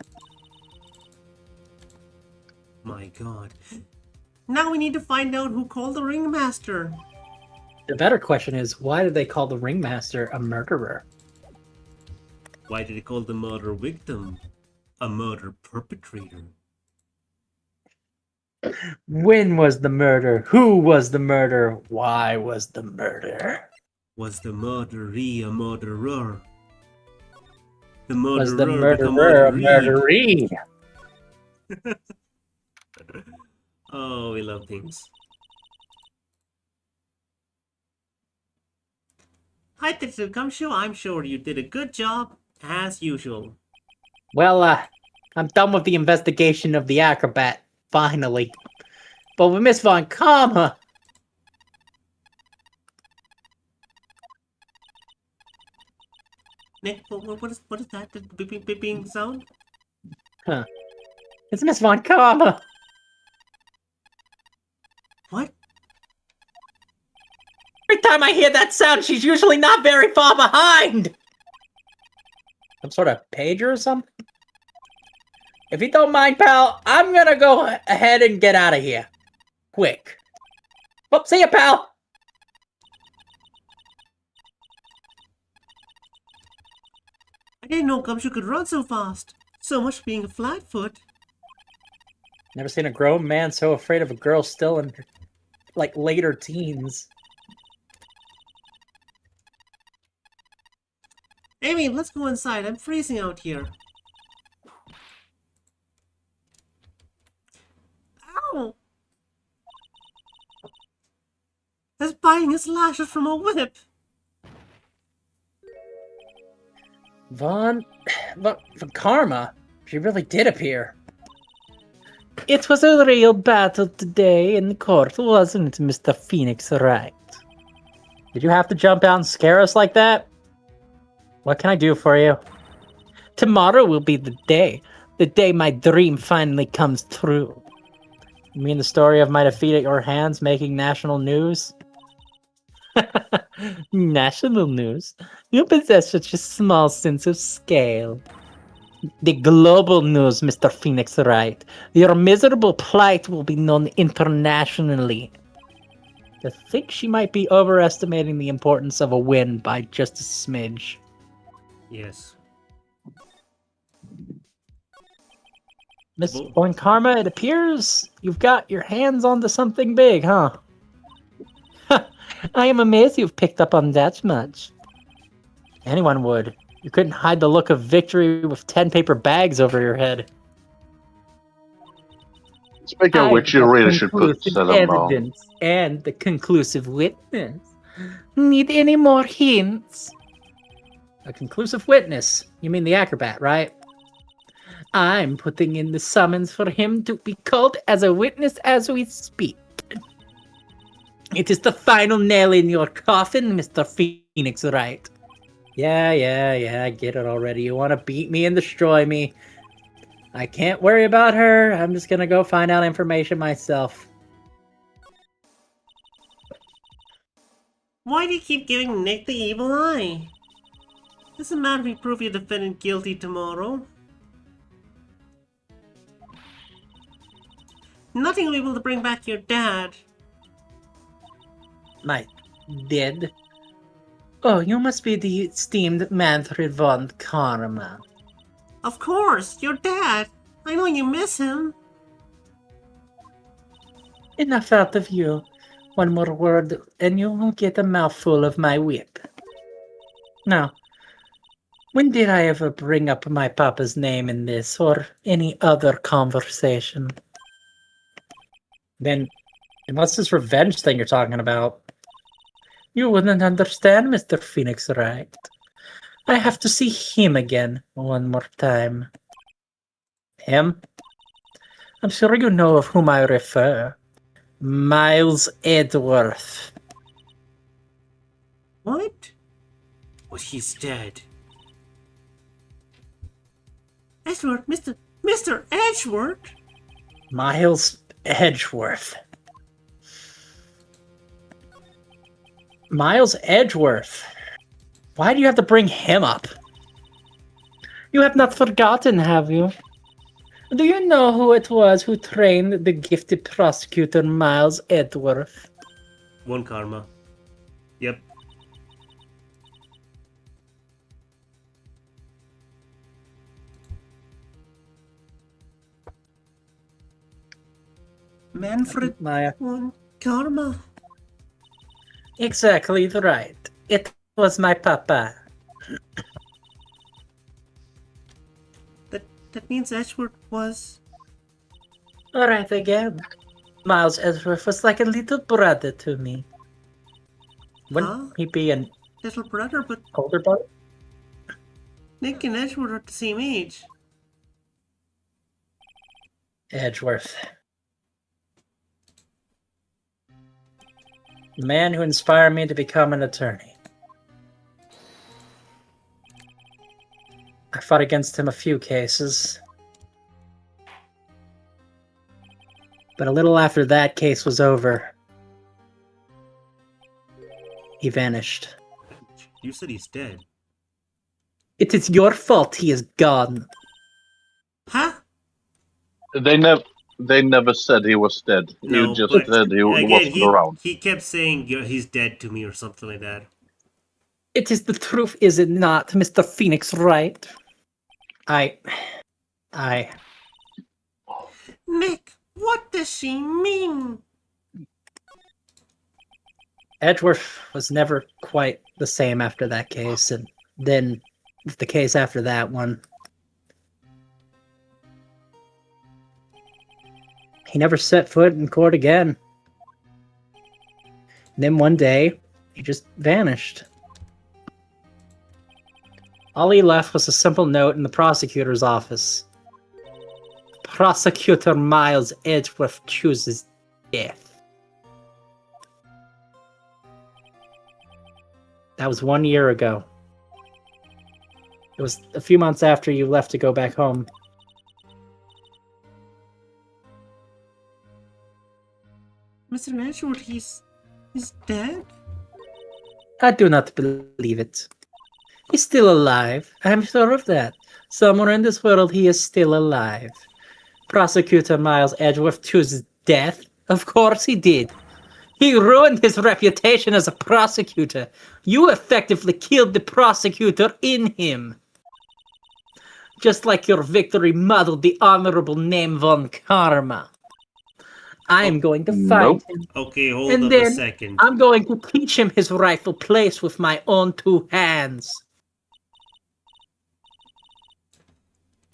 My god. Now we need to find out who called the ringmaster. The better question is, why did they call the ringmaster a murderer? Why did they call the murder victim a murder perpetrator? When was the murder? Who was the murder? Why was the murder? Was the murderee a murderer? The Was the murderer become murderer a murderee. murderee? Oh, we love things. Hi, Detective Gumshoe. I'm sure you did a good job, as usual. Well, I'm done with the investigation of the acrobat, finally. But with Miss Von Karma... Nick, what is that? The beeping sound? Huh. It's Miss Von Karma! What? Every time I hear that sound, she's usually not very far behind! Some sort of pager or something? If you don't mind, pal, I'm gonna go ahead and get out of here. Quick. Oh, see ya, pal! I didn't know Gumshoe could run so fast. So much for being a flatfoot. Never seen a grown man so afraid of a girl still in, like, later teens. Amy, let's go inside. I'm freezing out here. Ow! That's biting his lashes from a whip. Von Karma? She really did appear. It was a real battle today in the court, wasn't it, Mr. Phoenix Wright? Did you have to jump out and scare us like that? What can I do for you? Tomorrow will be the day my dream finally comes true. You mean the story of my defeat at your hands making national news? National news? You possess such a small sense of scale. The global news, Mr. Phoenix Wright. Your miserable plight will be known internationally. I think she might be overestimating the importance of a win by just a smidge. Yes. Miss Von Karma, it appears you've got your hands onto something big, huh? I am amazed you've picked up on that much. Anyone would. You couldn't hide the look of victory with 10 paper bags over your head. Speaking of which, you really should put Salam on. Evidence and the conclusive witness. Need any more hints? A conclusive witness? You mean the acrobat, right? I'm putting in the summons for him to be called as a witness as we speak. It is the final nail in your coffin, Mr. Phoenix Wright. Yeah, I get it already. You want to beat me and destroy me. I can't worry about her. I'm just gonna go find out information myself. Why do you keep giving Nick the evil eye? Doesn't matter if we prove your defendant guilty tomorrow. Nothing will be able to bring back your dad. My dead? Oh, you must be the esteemed Manfred von Karma. Of course, your dad. I know you miss him. Enough out of you. One more word, and you will get a mouthful of my whip. Now, when did I ever bring up my papa's name in this, or any other conversation? Then, unless this revenge thing you're talking about, you wouldn't understand, Mr. Phoenix Wright. I have to see him again one more time. Him? I'm sure you know of whom I refer. Miles Edgeworth. What? But he's dead. Edgeworth, Mr. Edgeworth? Miles Edgeworth. Miles Edgeworth. Why do you have to bring him up? You have not forgotten, have you? Do you know who it was who trained the gifted prosecutor Miles Edgeworth? Von Karma. Yep. Manfred Von Karma. Exactly right. It was my papa. That means Edgeworth was... Alright again. Miles Edgeworth was like a little brother to me. Wouldn't Huh? he be an Little brother, but older brother? Nick and Edgeworth are the same age. Edgeworth. The man who inspired me to become an attorney. I fought against him a few cases. But a little after that case was over, he vanished. You said he's dead. It is your fault he is gone. Huh? They never said he was dead. No, You just but said he again, wasn't around. he kept saying he's dead to me or something like that. It is the truth, is it not, Mr. Phoenix, right? I... Nick, what does she mean? Edgeworth was never quite the same after that case, and then the case after that one. He never set foot in court again. And then one day, he just vanished. All he left was a simple note in the prosecutor's office. Prosecutor Miles Edgeworth chooses death. That was 1 year ago. It was a few months after you left to go back home. Mr. Edgeworth, he's dead? I do not believe it. He's still alive. I'm sure of that. Somewhere in this world, he is still alive. Prosecutor Miles Edgeworth chooses death? Of course he did. He ruined his reputation as a prosecutor. You effectively killed the prosecutor in him. Just like your victory muddled the honorable name von Karma. I am going to find him. Okay, hold And up then a second. I'm going to teach him his rightful place with my own 2 hands.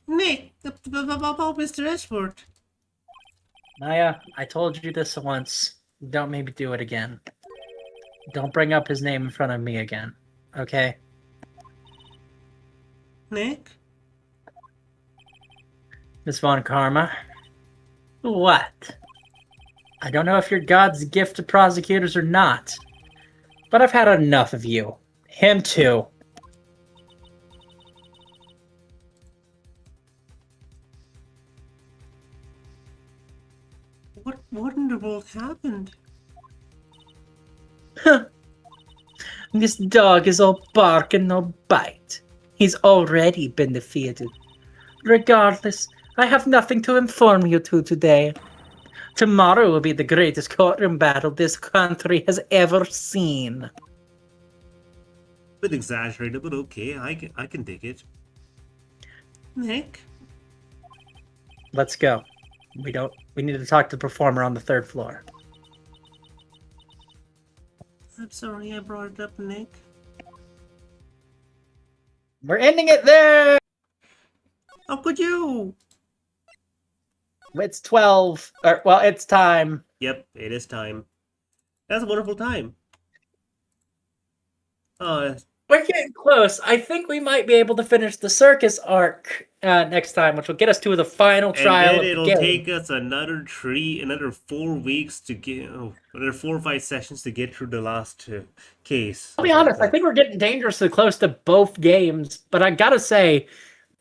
Nick, about Mr. Edgeworth. Maya, I told you this once. Don't maybe do it again. Don't bring up his name in front of me again. Okay? Nick? Miss Von Karma? What? I don't know if you're God's gift to prosecutors or not, but I've had enough of you. Him too. What in the world happened? This dog is all bark and no bite. He's already been defeated. Regardless, I have nothing to inform you to today. Tomorrow will be the greatest courtroom battle this country has ever seen. Bit exaggerated, but okay, I can dig it. Nick? Let's go. We need to talk to the performer on the 3rd floor. I'm sorry I brought it up, Nick. We're ending it there! How could you? It's 12. Well, it's time. Yep, it is time. That's a wonderful time. We're getting close. I think we might be able to finish the circus arc next time, which will get us to the final trial. And then of it'll the game. take us another 4 weeks to get, another 4 or 5 sessions to get through the last case. I'll be honest, I think we're getting dangerously close to both games, but I gotta say,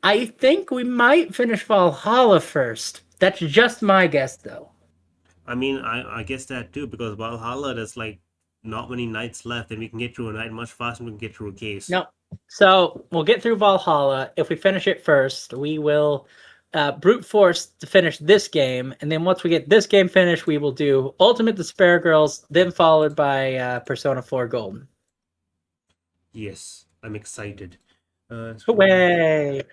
I think we might finish Valhalla first. That's just my guess, though. I mean, I guess that too, because Valhalla, there's like not many nights left, and we can get through a night much faster than we can get through a case. No. So we'll get through Valhalla. If we finish it first, we will brute force to finish this game, and then once we get this game finished, we will do Ultimate Despair Girls, then followed by Persona 4 Golden. Yes, I'm excited. Hooray!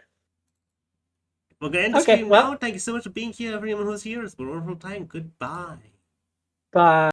Okay, end the Okay, stream well- now. Thank you so much for being here, everyone who's here. It's been a wonderful time. Goodbye. Bye.